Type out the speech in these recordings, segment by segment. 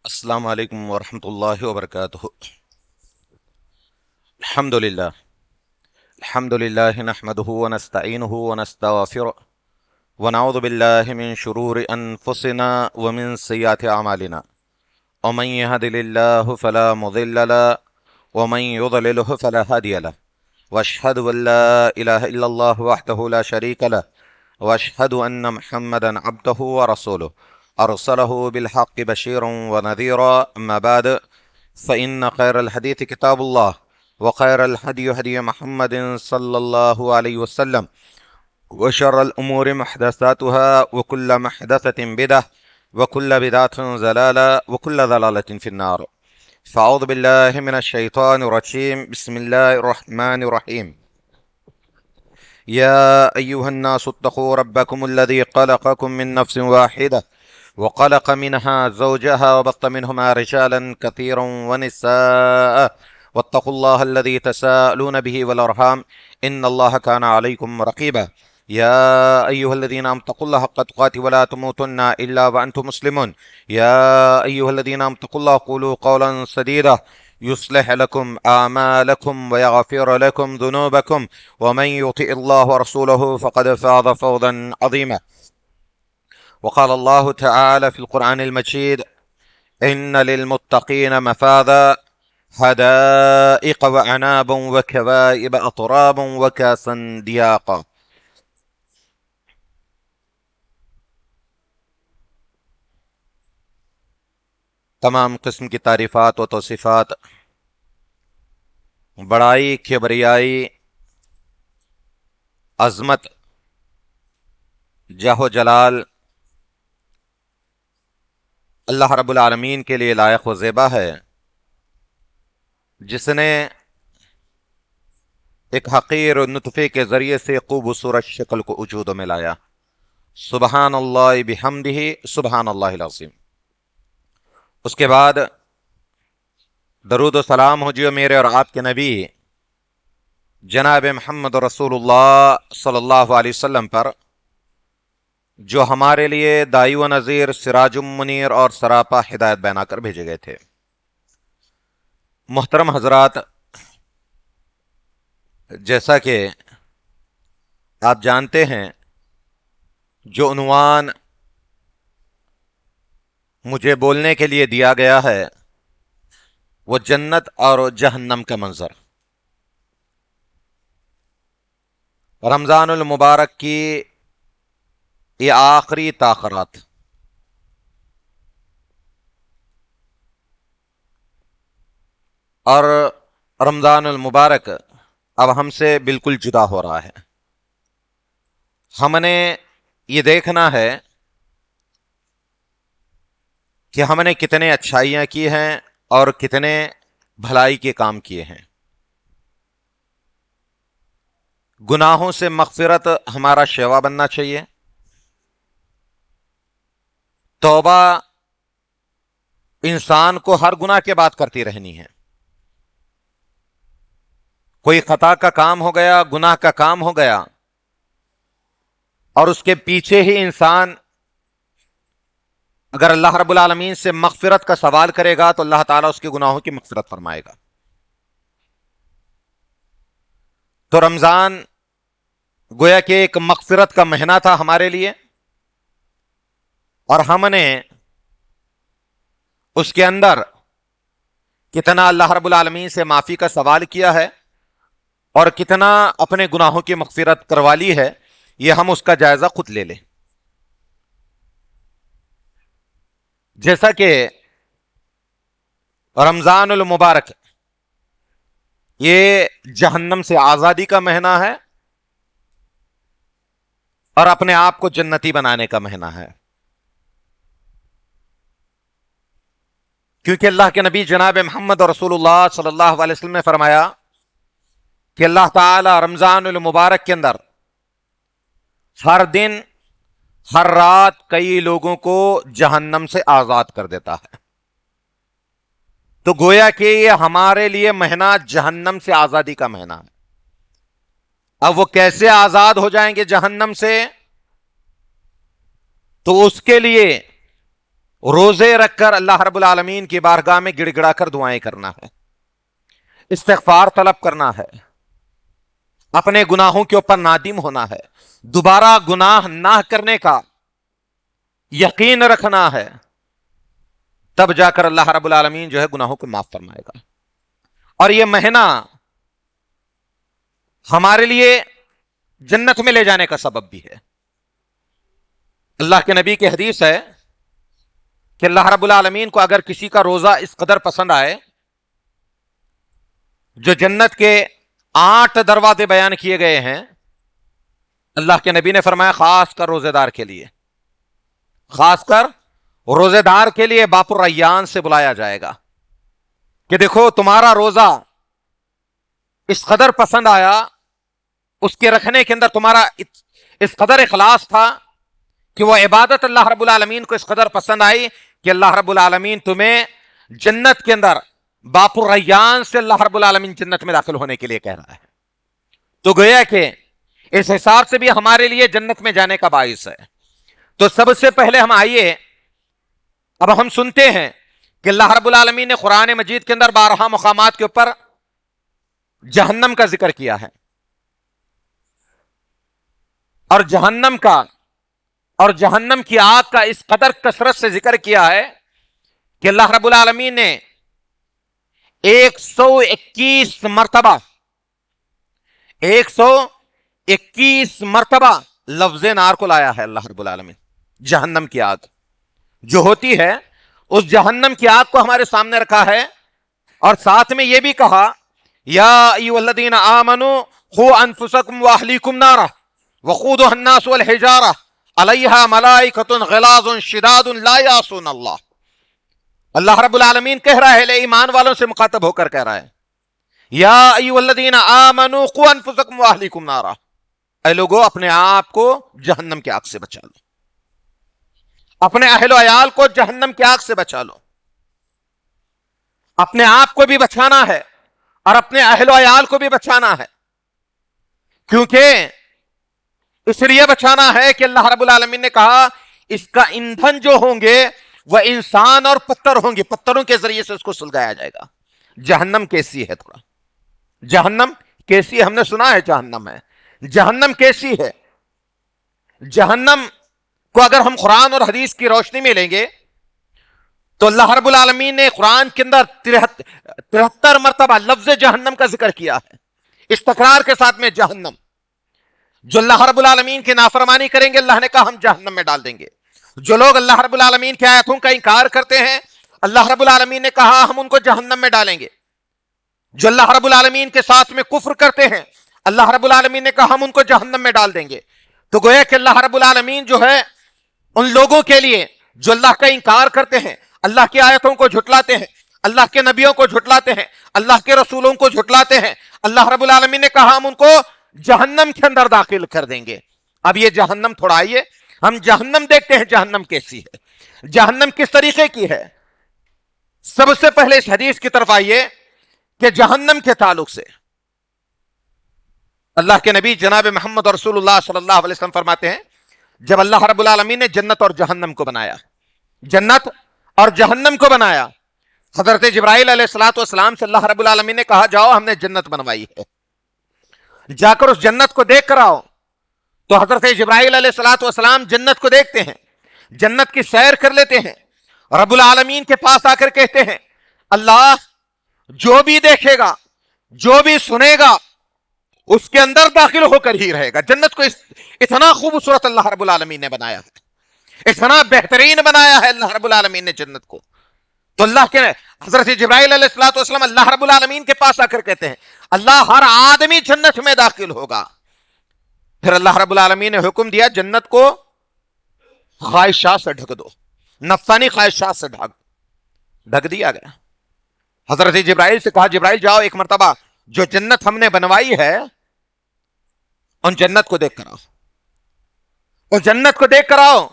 السلام علیکم ورحمۃ اللہ وبرکاتہ۔ الحمد للہ نحمده ونستعینه ونستغفره ونعوذ باللہ من شرور انفسنا ومن سیئات اعمالنا ومن يهد الله فلا مضل له ومن يضلله فلا هادي له واشهد ان لا اله الا الله وحده لا شريك له واشهد ان محمدا عبده ورسوله ارسله بالحق بشيرا ونذيرا اما بعد فان خير الحديث كتاب الله وخير الهدي هدي محمد صلى الله عليه وسلم وشر الامور محدثاتها وكل محدثة بدعة وكل بدعة ضلالة وكل ضلالة في النار. فاعوذ بالله من الشيطان الرجيم. بسم الله الرحمن الرحيم. يا أيها الناس اتقوا ربكم الذي خلقكم من نفس واحدة وخلق منها زوجها وبث منهما رجالا كثيرا ونساء واتقوا الله الذي تساءلون به والأرحام إن الله كان عليكم رقيبا. يا أيها الذين آمنوا اتقوا الله حق تقاته ولا تموتن إلا وأنتم مسلمون. يا أيها الذين آمنوا اتقوا الله قولوا قولا سديدا يصلح لكم أعمالكم ويغفر لكم ذنوبكم ومن يطع الله ورسوله فقد فاز فوزا عظيما. وقال الله تعالى في القرآن المجيد: إن للمتقين مفازا حدائق وعنابا وكواعب أترابا وكأسا دهاقا. تمام قسم کی تعریفات و توصیفات، بڑائی، کبریائی، عظمت، جاہ و جلال اللہ رب العالمین کے لیے لائق و زیبا ہے، جس نے ایک حقیر نطفے کے ذریعے سے خوبصورت شکل کو وجود میں لایا۔ سبحان اللہ بحمدہ، سبحان اللہ العظیم۔ اس کے بعد درود و سلام ہو جیو میرے اور آپ کے نبی جناب محمد رسول اللہ صلی اللہ علیہ وسلم پر، جو ہمارے لیے داعی و نذیر، سراج منیر اور سراپا ہدایت بنا کر بھیجے گئے تھے۔ محترم حضرات، جیسا کہ آپ جانتے ہیں، جو عنوان مجھے بولنے کے لیے دیا گیا ہے وہ جنت اور جہنم کا منظر۔ رمضان المبارک کی یہ آخری تاخیرات، اور رمضان المبارک اب ہم سے بالکل جدا ہو رہا ہے۔ ہم نے یہ دیکھنا ہے کہ ہم نے کتنے اچھائیاں کی ہیں اور کتنے بھلائی کے کام کیے ہیں۔ گناہوں سے مغفرت ہمارا شیوا بننا چاہیے۔ توبہ انسان کو ہر گناہ کے بعد کرتی رہنی ہے۔ کوئی خطا کا کام ہو گیا، گناہ کا کام ہو گیا، اور اس کے پیچھے ہی انسان اگر اللہ رب العالمین سے مغفرت کا سوال کرے گا تو اللہ تعالیٰ اس کے گناہوں کی مغفرت فرمائے گا۔ تو رمضان گویا کہ ایک مغفرت کا مہینہ تھا ہمارے لیے، اور ہم نے اس کے اندر کتنا اللہ رب العالمین سے معافی کا سوال کیا ہے اور کتنا اپنے گناہوں کی مغفرت کروا لی ہے، یہ ہم اس کا جائزہ خود لے لیں۔ جیسا کہ رمضان المبارک یہ جہنم سے آزادی کا مہینہ ہے اور اپنے آپ کو جنتی بنانے کا مہینہ ہے، کیونکہ اللہ کے نبی جناب محمد رسول اللہ صلی اللہ علیہ وسلم نے فرمایا کہ اللہ تعالی رمضان المبارک کے اندر ہر دن، ہر رات کئی لوگوں کو جہنم سے آزاد کر دیتا ہے۔ تو گویا کہ یہ ہمارے لیے مہینہ جہنم سے آزادی کا مہینہ ہے۔ اب وہ کیسے آزاد ہو جائیں گے جہنم سے؟ تو اس کے لیے روزے رکھ کر اللہ رب العالمین کی بارگاہ میں گڑ گڑا کر دعائیں کرنا ہے، استغفار طلب کرنا ہے، اپنے گناہوں کے اوپر نادم ہونا ہے، دوبارہ گناہ نہ کرنے کا یقین رکھنا ہے، تب جا کر اللہ رب العالمین جو ہے گناہوں کو معاف فرمائے گا۔ اور یہ مہینہ ہمارے لیے جنت میں لے جانے کا سبب بھی ہے۔ اللہ کے نبی کی حدیث ہے کہ اللہ رب العالمین کو اگر کسی کا روزہ اس قدر پسند آئے، جو جنت کے 8 دروازے بیان کیے گئے ہیں، اللہ کے نبی نے فرمایا خاص کر روزے دار کے لیے، خاص کر روزے دار کے لیے باب الریان سے بلایا جائے گا کہ دیکھو تمہارا روزہ اس قدر پسند آیا، اس کے رکھنے کے اندر تمہارا اس قدر اخلاص تھا کہ وہ عبادت اللہ رب العالمین کو اس قدر پسند آئی کہ اللہ رب العالمین تمہیں جنت کے اندر باب الریان سے اللہ رب العالمین جنت میں داخل ہونے کے لیے کہہ رہا ہے۔ تو گویا کہ اس حساب سے بھی ہمارے لیے جنت میں جانے کا باعث ہے۔ تو سب سے پہلے ہم آئیے، اب ہم سنتے ہیں کہ اللہ رب العالمین نے قرآن مجید کے اندر 12 مقامات کے اوپر جہنم کا ذکر کیا ہے، اور جہنم کی آگ کا اس قدر کثرت سے ذکر کیا ہے کہ اللہ رب العالمین نے 121 مرتبہ لفظ نار کو لایا ہے اللہ رب العالمین۔ جہنم کی آگ جو ہوتی ہے، اس جہنم کی آگ کو ہمارے سامنے رکھا ہے، اور ساتھ میں یہ بھی کہا یا ایھا الذین آمنوا قوا انفسکم واہلیکم نارا وقودها الناس والحجارہ علیہا ملائکۃ غلاظ شداد لا یعصون اللہ۔ اللہ رب العالمین کہہ رہا ہے، ایمان والوں سے مخاطب ہو کر کہہ رہا ہے، یا ایھا الذین آمنوا قوا انفسکم واہلیکم نارا، اے لوگو اپنے آپ کو جہنم کی آگ سے بچا لو، اپنے اہل و عیال کو جہنم کی آگ سے بچا لو۔ اپنے آپ کو بھی بچانا ہے اور اپنے اہل و عیال کو بھی بچانا ہے، کیونکہ اس لیے بچانا ہے کہ اللہ رب العالمین نے کہا اس کا ایندھن جو ہوں گے وہ انسان اور پتھر ہوں گے، پتھروں کے ذریعے سے اس کو سلگایا جائے گا۔ جہنم کیسی ہے؟ تھوڑا جہنم کیسی ہے؟ ہم نے سنا ہے جہنم ہے، جہنم کیسی ہے؟ جہنم کو اگر ہم قرآن اور حدیث کی روشنی میں لیں گے تو اللہ رب العالمین نے قرآن کے اندر 73 مرتبہ لفظ جہنم کا ذکر کیا ہے، اس تکرار کے ساتھ میں جہنم۔ جو اللہ رب العالمین کی نافرمانی کریں گے اللہ نے کہا ہم جہنم میں ڈال دیں گے۔ جو لوگ اللہ رب العالمین کی آیاتوں کا انکار کرتے ہیں اللہ رب العالمین نے کہا ہم ان کو جہنم میں ڈالیں گے۔ جو اللہ رب العالمین کے ساتھ میں کفر کرتے ہیں اللہ رب العالمین نے کہا ہم ان کو جہنم میں ڈال دیں گے۔ تو گویا کہ اللہ رب العالمین جو ہے ان لوگوں کے لیے جو اللہ کا انکار کرتے ہیں، اللہ کی آیتوں کو جھٹلاتے ہیں، اللہ کے نبیوں کو جھٹلاتے ہیں، اللہ کے رسولوں کو جھٹلاتے ہیں، اللہ رب العالمین نے کہا ہم ان کو جہنم کے اندر داخل کر دیں گے۔ اب یہ جہنم تھوڑا آئیے ہم جہنم دیکھتے ہیں، جہنم کیسی ہے، جہنم کس طریقے کی ہے۔ سب سے پہلے اس حدیث کی طرف آئیے کہ جہنم کے تعلق سے اللہ کے نبی جناب محمد رسول اللہ صلی اللہ علیہ وسلم فرماتے ہیں جب اللہ رب العالمین نے جنت اور جہنم کو بنایا، جنت اور جہنم کو بنایا، حضرت جبرائیل علیہ الصلوۃ والسلام سے اللہ رب العالمین نے کہا جاؤ ہم نے جنت بنوائی ہے، جا کر اس جنت کو دیکھ کر آؤ۔ تو حضرت جبرائیل علیہ الصلوۃ والسلام جنت کو دیکھتے ہیں، جنت کی سیر کر لیتے ہیں، رب العالمین کے پاس آ کر کہتے ہیں اللہ جو بھی دیکھے گا جو بھی سنے گا اس کے اندر داخل ہو کر ہی رہے گا۔ جنت کو اتنا خوبصورت اللہ رب العالمین نے بنایا ہے، اتنا بہترین بنایا ہے اللہ رب العالمین نے جنت کو۔ تو اللہ کے حضرت جبرائیل علیہ الصلوۃ والسلام اللہ رب العالمین کے پاس آ کر کہتے ہیں اللہ ہر آدمی جنت میں داخل ہوگا۔ پھر اللہ رب العالمین نے حکم دیا جنت کو خواہشات سے ڈھک دو، نفسانی خواہشات سے ڈھک دیا گیا۔ حضرت جبرائیل سے کہا جبرائیل جاؤ ایک مرتبہ جو جنت ہم نے بنوائی ہے ان جنت کو دیکھ کر آؤ، اس جنت کو دیکھ کر آؤ۔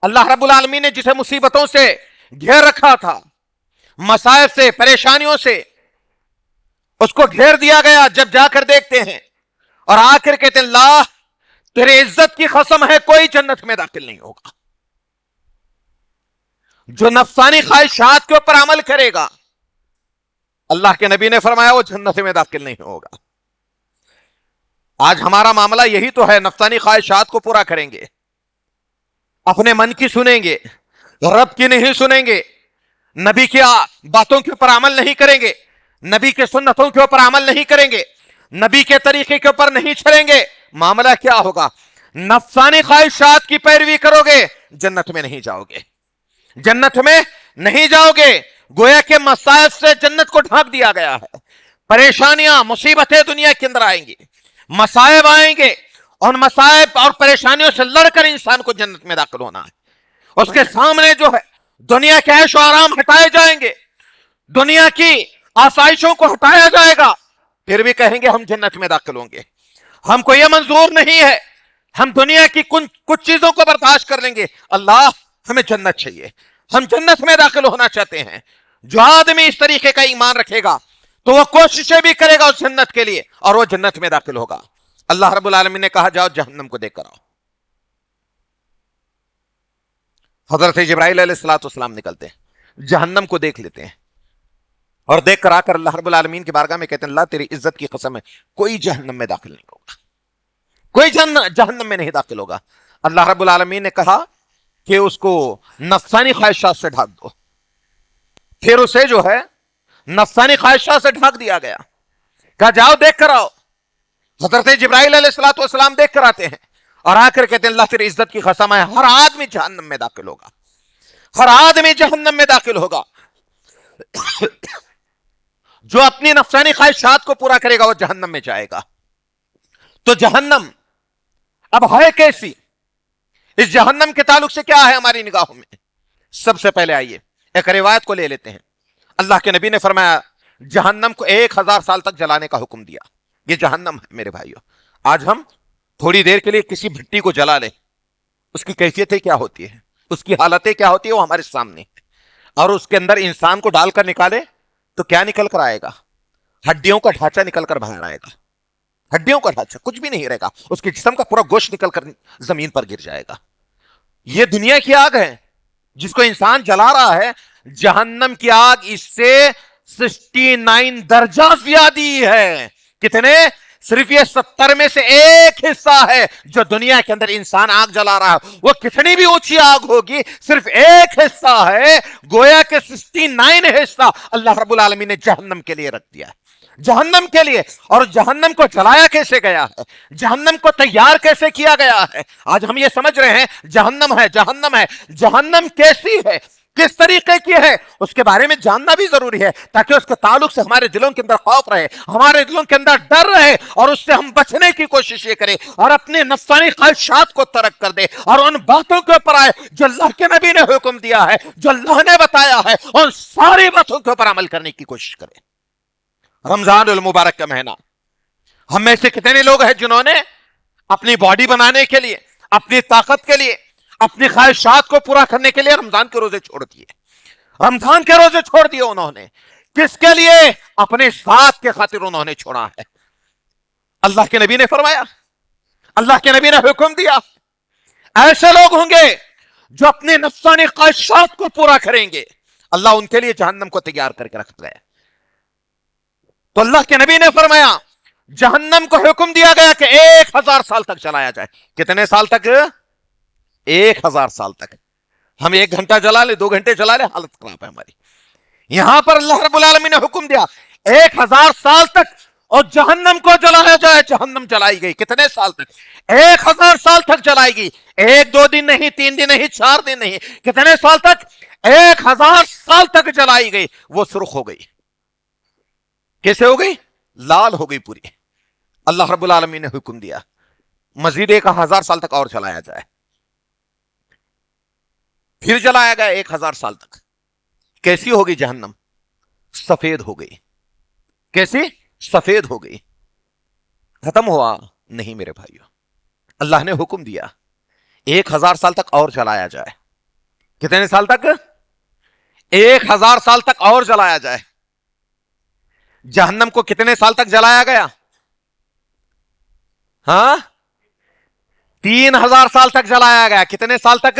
اللہ رب العالمین نے جسے مصیبتوں سے گھیر رکھا تھا، مصائب سے، پریشانیوں سے اس کو گھیر دیا گیا، جب جا کر دیکھتے ہیں اور آ کر کہتے ہیں اللہ تیرے عزت کی قسم ہے کوئی جنت میں داخل نہیں ہوگا، جو نفسانی خواہشات کے اوپر عمل کرے گا، اللہ کے نبی نے فرمایا وہ جنت میں داخل نہیں ہوگا۔ آج ہمارا معاملہ یہی تو ہے، نفسانی خواہشات کو پورا کریں گے، اپنے من کی سنیں گے، رب کی نہیں سنیں گے، نبی کی باتوں کے اوپر عمل نہیں کریں گے، نبی کے سنتوں کے اوپر عمل نہیں کریں گے، نبی کے طریقے کے اوپر نہیں چلیں گے، معاملہ کیا ہوگا؟ نفسانی خواہشات کی پیروی کرو گے، جنت میں نہیں جاؤ گے، جنت میں نہیں جاؤ گے۔ گویا کہ مصائب سے جنت کو ڈھانپ دیا گیا ہے، پریشانیاں مصیبتیں دنیا کے اندر آئیں گی، مصائب آئیں گے، اور مصائب اور پریشانیوں سے لڑ کر انسان کو جنت میں داخل ہونا ہے۔ اس کے سامنے جو ہے دنیا کے عیش و آرام ہٹائے جائیں گے، دنیا کی آسائشوں کو ہٹایا جائے گا، پھر بھی کہیں گے ہم جنت میں داخل ہوں گے۔ ہم کو یہ منظور نہیں ہے، ہم دنیا کی کچھ چیزوں کو برداشت کر لیں گے، اللہ ہمیں جنت چاہیے، ہم جنت میں داخل ہونا چاہتے ہیں۔ جو آدمی اس طریقے کا ایمان رکھے گا تو وہ کوششیں بھی کرے گا اس جنت کے لیے، اور وہ جنت میں داخل ہوگا۔ اللہ رب العالمین نے کہا جاؤ جہنم کو دیکھ کر آؤ۔ حضرت جبرائیل علیہ السلام نکلتے ہیں، جہنم کو دیکھ لیتے ہیں، اور دیکھ کر آ کر اللہ رب العالمین کی بارگاہ میں کہتے ہیں اللہ تیری عزت کی قسم ہے کوئی جہنم میں داخل نہیں ہوگا، کوئی جہنم میں نہیں داخل ہوگا۔ اللہ رب العالمین نے کہا کہ اس کو نفسانی خواہشات سے ڈھانپ دو، پھر اسے جو ہے نفسانی خواہشات سے ڈھانپ دیا گیا، کہا جاؤ دیکھ کر آؤ۔ حضرت جبرائیل علیہ السلام دیکھ کر آتے ہیں، اور آ کر کہتے ہیں اللہ تیری عزت کی قسم ہے ہر آدمی جہنم میں داخل ہوگا، ہر آدمی جہنم میں داخل ہوگا۔ جو اپنی نفسانی خواہشات کو پورا کرے گا وہ جہنم میں جائے گا۔ تو جہنم اب ہے کیسی؟ اس جہنم کے تعلق سے کیا ہے ہماری نگاہوں میں؟ سب سے پہلے آئیے ایک روایت کو لے لیتے ہیں۔ اللہ کے نبی نے فرمایا جہنم کو 1000 سال تک جلانے کا حکم دیا۔ یہ جہنم ہے میرے بھائیو۔ آج ہم تھوڑی دیر کے لیے کسی بھٹی کو جلا لیں، اس کی کیفیتیں کیا ہوتی ہے، اس کی حالتیں کیا ہوتی ہے، وہ ہمارے سامنے ہے۔ اور اس کے اندر انسان کو ڈال کر نکالے تو کیا نکل کر آئے گا؟ ہڈیوں کا ڈھانچہ نکل کر باہر آئے گا، ہڈیوں کا ڈھانچہ، کچھ بھی نہیں رہے گا، اس کے جسم کا پورا گوشت نکل کر زمین پر گر جائے گا۔ یہ دنیا کی آگ ہے جس کو انسان جلا رہا ہے، جہنم کی آگ اس سے 69 درجہ زیادہ ہے۔ کتنے؟ صرف یہ 70 میں سے ایک حصہ ہے جو دنیا کے اندر انسان آگ جلا رہا ہے، وہ کتنی بھی اونچی آگ ہوگی صرف ایک حصہ ہے، گویا کہ 69 حصہ اللہ رب العالمین نے جہنم کے لیے رکھ دیا ہے، جہنم کے لیے۔ اور جہنم کو جلایا کیسے گیا ہے، جہنم کو تیار کیسے کیا گیا ہے؟ آج ہم یہ سمجھ رہے ہیں جہنم ہے، جہنم ہے، جہنم کیسی ہے، کس طریقے کی ہے، اس کے بارے میں جاننا بھی ضروری ہے تاکہ اس کے تعلق سے ہمارے دلوں کے اندر خوف رہے، ہمارے دلوں کے اندر ڈر رہے، اور اس سے ہم بچنے کی کوشش یہ کریں اور اپنے نفسانی خواہشات کو ترک کر دے، اور ان باتوں کے اوپر آئے جو اللہ کے نبی نے حکم دیا ہے، جو اللہ نے بتایا ہے، ان ساری باتوں کے اوپر عمل کرنے کی کوشش کریں۔ رمضان المبارک کا مہینہ، ہم میں سے کتنے لوگ ہیں جنہوں نے اپنی باڈی بنانے کے لیے، اپنی طاقت کے لیے، اپنی خواہشات کو پورا کرنے کے لیے رمضان کے روزے چھوڑ دیے، رمضان کے روزے چھوڑ دیے انہوں نے، کس کے لیے؟ اپنے ذات کے خاطر انہوں نے چھوڑا ہے۔ اللہ کے نبی نے فرمایا، اللہ کے نبی نے حکم دیا، ایسے لوگ ہوں گے جو اپنے نفسانی خواہشات کو پورا کریں گے، اللہ ان کے لیے جہنم کو تیار کر کے رکھ گیا۔ تو اللہ کے نبی نے فرمایا جہنم کو حکم دیا گیا کہ 1000 سال تک جلایا جائے۔ کتنے سال تک؟ 1000 سال تک۔ ہم 1 گھنٹہ جلا لے، 2 گھنٹے جلا لے، حالت خراب ہے ہماری۔ یہاں پر اللہ رب العالمین نے حکم دیا 1000 سال تک، اور جہنم کو جلایا جائے۔ جہنم جلائی گئی کتنے سال تک؟ 1000 سال تک جلائی گئی، 1-2 دن نہیں، 3 دن نہیں، 4 دن نہیں، کتنے سال تک؟ 1000 سال تک جلائی گئی۔ وہ سرخ ہو گئی، کیسے ہو گئی؟ لال ہو گئی پوری۔ اللہ رب العالمین نے حکم دیا مزید 1000 سال تک اور جلایا جائے۔ پھر جلایا گیا 1000 سال تک۔ کیسی ہوگی جہنم؟ سفید ہو گئی۔ کیسی؟ سفید ہو گئی۔ ختم ہوا؟ نہیں میرے بھائیو، اللہ نے حکم دیا 1000 سال تک اور جلایا جائے۔ کتنے سال تک؟ 1000 سال تک اور جلایا جائے۔ جہنم کو کتنے سال تک جلایا گیا؟ ہاں 3000 سال تک جلایا گیا۔ کتنے سال تک؟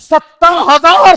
70,000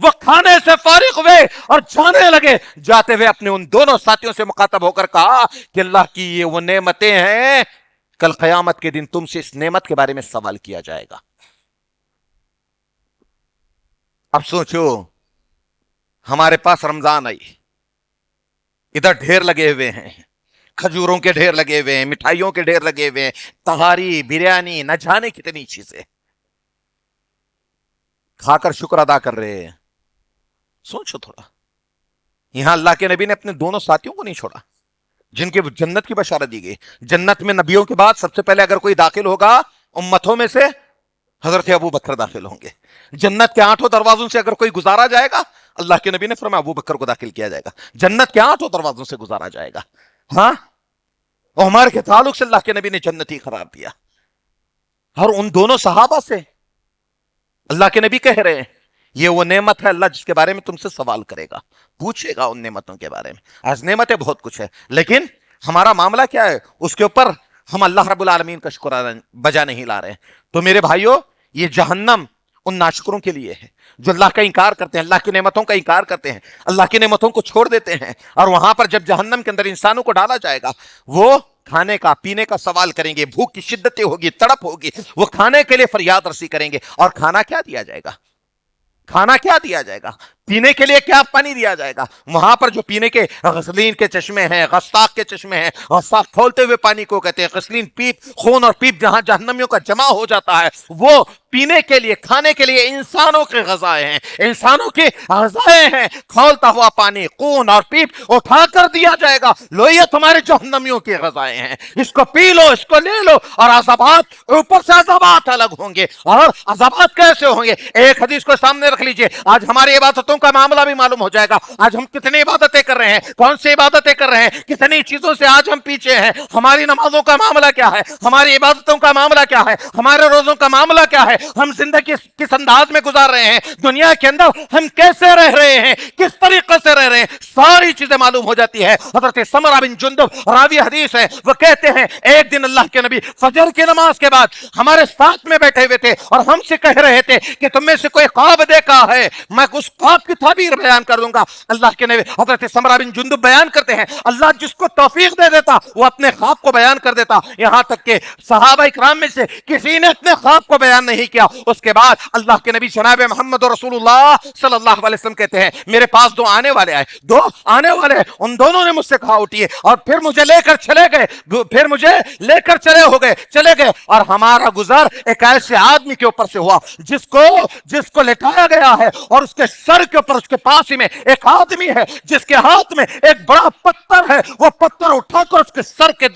وہ کھانے سے فارغ ہوئے اور جانے لگے. جاتے ہوئے اپنے ان دونوں ساتھیوں سے مخاطب ہو کر کہا کہ اللہ کی یہ وہ نعمتیں ہیں، کل قیامت کے دن تم سے اس نعمت کے بارے میں سوال کیا جائے گا. اب سوچو، ہمارے پاس رمضان آئی، ادھر ڈھیر لگے ہوئے ہیں، کھجوروں کے ڈھیر لگے ہوئے ہیں، مٹھائیوں کے ڈھیر لگے ہوئے ہیں، تہاری، بریانی، نہ جانے کتنی چیزیں کھا کر شکر ادا کر رہے ہیں. سوچو تھوڑا، یہاں اللہ کے نبی نے اپنے دونوں ساتھیوں کو نہیں چھوڑا جن کے جنت کی بشارت دی گئی. جنت میں نبیوں کے بعد سب سے پہلے اگر کوئی داخل ہوگا امتوں میں سے حضرت ابو بکر داخل ہوں گے. جنت کے 8 دروازوں سے اگر کوئی گزارا جائے گا، اللہ کے نبی نے فرمایا ابو بکر کو داخل کیا جائے گا. جنت کے 8 دروازوں سے گزارا جائے گا. ہاں، عمر کے تعلق سے اللہ کے نبی نے جنتی قرار دیا. اور ان دونوں صحابہ سے اللہ کے نبی کہہ رہے ہیں یہ وہ نعمت ہے اللہ جس کے بارے میں تم سے سوال کرے گا، پوچھے گا ان نعمتوں کے بارے میں. آج نعمتیں بہت کچھ ہے، لیکن ہمارا معاملہ کیا ہے اس کے اوپر ہم اللہ رب العالمین کا شکر بجا نہیں لا رہے ہیں. تو میرے بھائیوں، یہ جہنم ان ناشکروں کے لیے ہے جو اللہ کا انکار کرتے ہیں، اللہ کی نعمتوں کا انکار کرتے ہیں، اللہ کی نعمتوں کو چھوڑ دیتے ہیں. اور وہاں پر جب جہنم کے اندر انسانوں کو ڈالا جائے گا، وہ کھانے کا پینے کا سوال کریں گے، بھوک کی شدتیں ہوگی، تڑپ ہوگی، وہ کھانے کے لیے فریاد رسی کریں گے. اور کھانا کیا دیا جائے گا؟ کھانا کیا دیا جائے گا؟ پینے کے لیے کیا پانی دیا جائے گا؟ وہاں پر جو پینے کے غسلین کے چشمے ہیں، غساق کے چشمے ہیں، غساق کھولتے ہوئے پانی کو کہتے ہیں غسلین پیپ، خون اور پیپ جہاں جہنمیوں کا جمع ہو جاتا ہے، وہ پینے کے لیے، کھانے کے لیے انسانوں کے غذائیں ہیں، انسانوں کی غذائیں ہیں. کھولتا ہوا پانی، خون اور پیپ اٹھا کر دیا جائے گا، لو یہ تمہارے جہنمیوں کی غذائیں ہیں، اس کو پی لو، اس کو لے لو. اور عذابات، اوپر سے عذابات الگ ہوں گے. اور عذابات کیسے ہوں گے؟ ایک حدیث کو سامنے رکھ لیجئے. آج ہماری عبادتوں کا معاملہ بھی معلوم ہو جائے گا. آج ہم کتنی عبادتیں کر رہے ہیں، کون سی عبادتیں کر رہے ہیں، کتنی چیزوں سے آج ہم پیچھے ہیں. ہماری نمازوں کا معاملہ کیا ہے، ہماری عبادتوں کا معاملہ کیا ہے، ہمارے روزوں کا معاملہ کیا ہے، ہم زندگی کس انداز میں گزار رہے ہیں، دنیا کے اندر ہم کیسے رہ رہے ہیں، کس طریقے سے رہ رہے ہیں، ساری چیزیں معلوم ہو جاتی ہے. حضرت سمرہ بن جندب راوی حدیث ہے، وہ کہتے ہیں ایک دن اللہ کے نبی فجر کی نماز کے بعد ہمارے ساتھ میں بیٹھے ہوئے تھے اور ہم سے کہہ رہے تھے کہ تم میں سے کوئی خواب دیکھا ہے، میں اس خواب کی تعبیر بیان کر دوں گا. اللہ کے نبی حضرت سمرہ بن جندب بیان کرتے ہیں اللہ جس کو توفیق دے دیتا وہ اپنے خواب کو بیان کر دیتا. یہاں تک کہ صحابہ اکرام میں سے کسی نے اپنے خواب کو بیان نہیں کیا. اس کے بعد اللہ کے نبی جناب محمد رسول اللہ صلی اللہ علیہ وسلم کہتے ہیں میرے پاس دو آنے والے آئے، دو آنے والے، ان دونوں نے مجھ سے کہا اٹھیے، اور پھر مجھے لے کر چلے گئے، پھر مجھے لے کر چلے گئے. اور ہمارا گزر ایک ایسے آدمی کے اوپر سے ہوا جس کو لٹایا گیا ہے، اور اس کے سر کے اوپر، اس کے پاس ہی میں ایک آدمی ہے جس کے ہاتھ میں ایک بڑا پتھر ہے. وہ پتھر اٹھا کر اس کے سر کے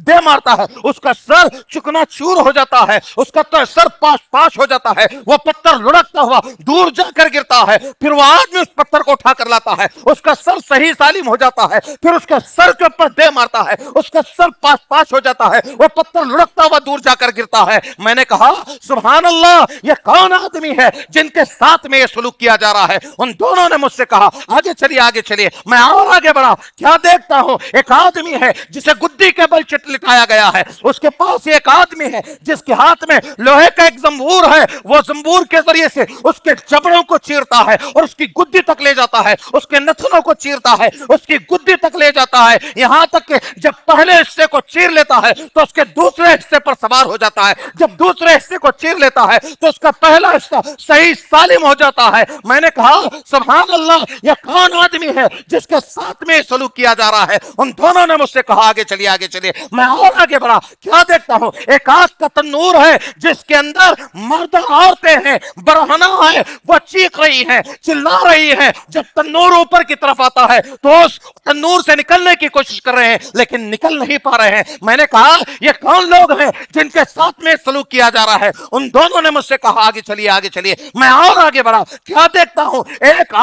دے مارتا ہے، اس کا سر چکنا چور ہو جاتا ہے، اس کا سر پاش ہو جاتا ہے. وہ پتھر لڑکتا ہوا دور جا کر گرتا ہے، پھر وہ آدمی اس پتھر کو اٹھا کر لاتا ہے، اس کا سر صحیح سالم ہو جاتا ہے، پھر اس کے سر کے اوپر دے مارتا ہے، اس کا سر پاش ہو جاتا ہے، وہ پتھر لڑکتا ہوا دور جا کر گرتا ہے. میں نے کہا سبحان اللہ، یہ کون آدمی ہے جن کے ساتھ میں یہ سلوک کیا جا رہا ہے؟ ان دونوں نے مجھ سے کہا آگے چلیے. میں اور آگے بڑھا، کیا دیکھتا ہوں ایک آدمی ہے جسے گدی کے بل لٹایا گیا ہے، اس کے پاس ایک آدمی ہے جس کے ہاتھ میں لوہے کا ایک زنبور ہے، وہ زنبور کے ذریعے سے اس کے جبڑوں کو چیرتا ہے اور اس کی گدی تک لے جاتا ہے، اس کے نتنوں کو چیرتا ہے، اس کی گدی تک لے جاتا ہے، یہاں تک کہ جب پہلے حصے کو چیر لیتا ہے تو اس کے دوسرے حصے پر سوار ہو جاتا ہے، جب دوسرے حصے کو چیر لیتا ہے تو اس کا پہلا حصہ صحیح سالم ہو جاتا ہے. میں نے کہا سبحان اللہ، یہ کون آدمی ہے جس کے ساتھ میں سلوک کیا جا رہا ہے؟ ان دونوں نے مجھ سے کہا آگے چلیے. میں اور آگے بڑھا، کیا دیکھتا ہوں ایک آگ کا تنور ہے جس کے اندر مرد عورتیں ہیں، برہنہ ہے، وہ چیخ رہی ہیں، چلا رہی ہیں. جب تنور اوپر کی طرف آتا ہے تو اس تنور سے نکلنے کی کوشش کر رہے ہیں لیکن نکل نہیں پا رہے ہیں. میں نے کہا یہ کون لوگ ہیں جن کے ساتھ میں سلوک کیا جا رہا ہے؟ ان دونوں نے مجھ سے کہا آگے چلیے. میں اور آگے بڑھا، کیا دیکھتا ہوں ایک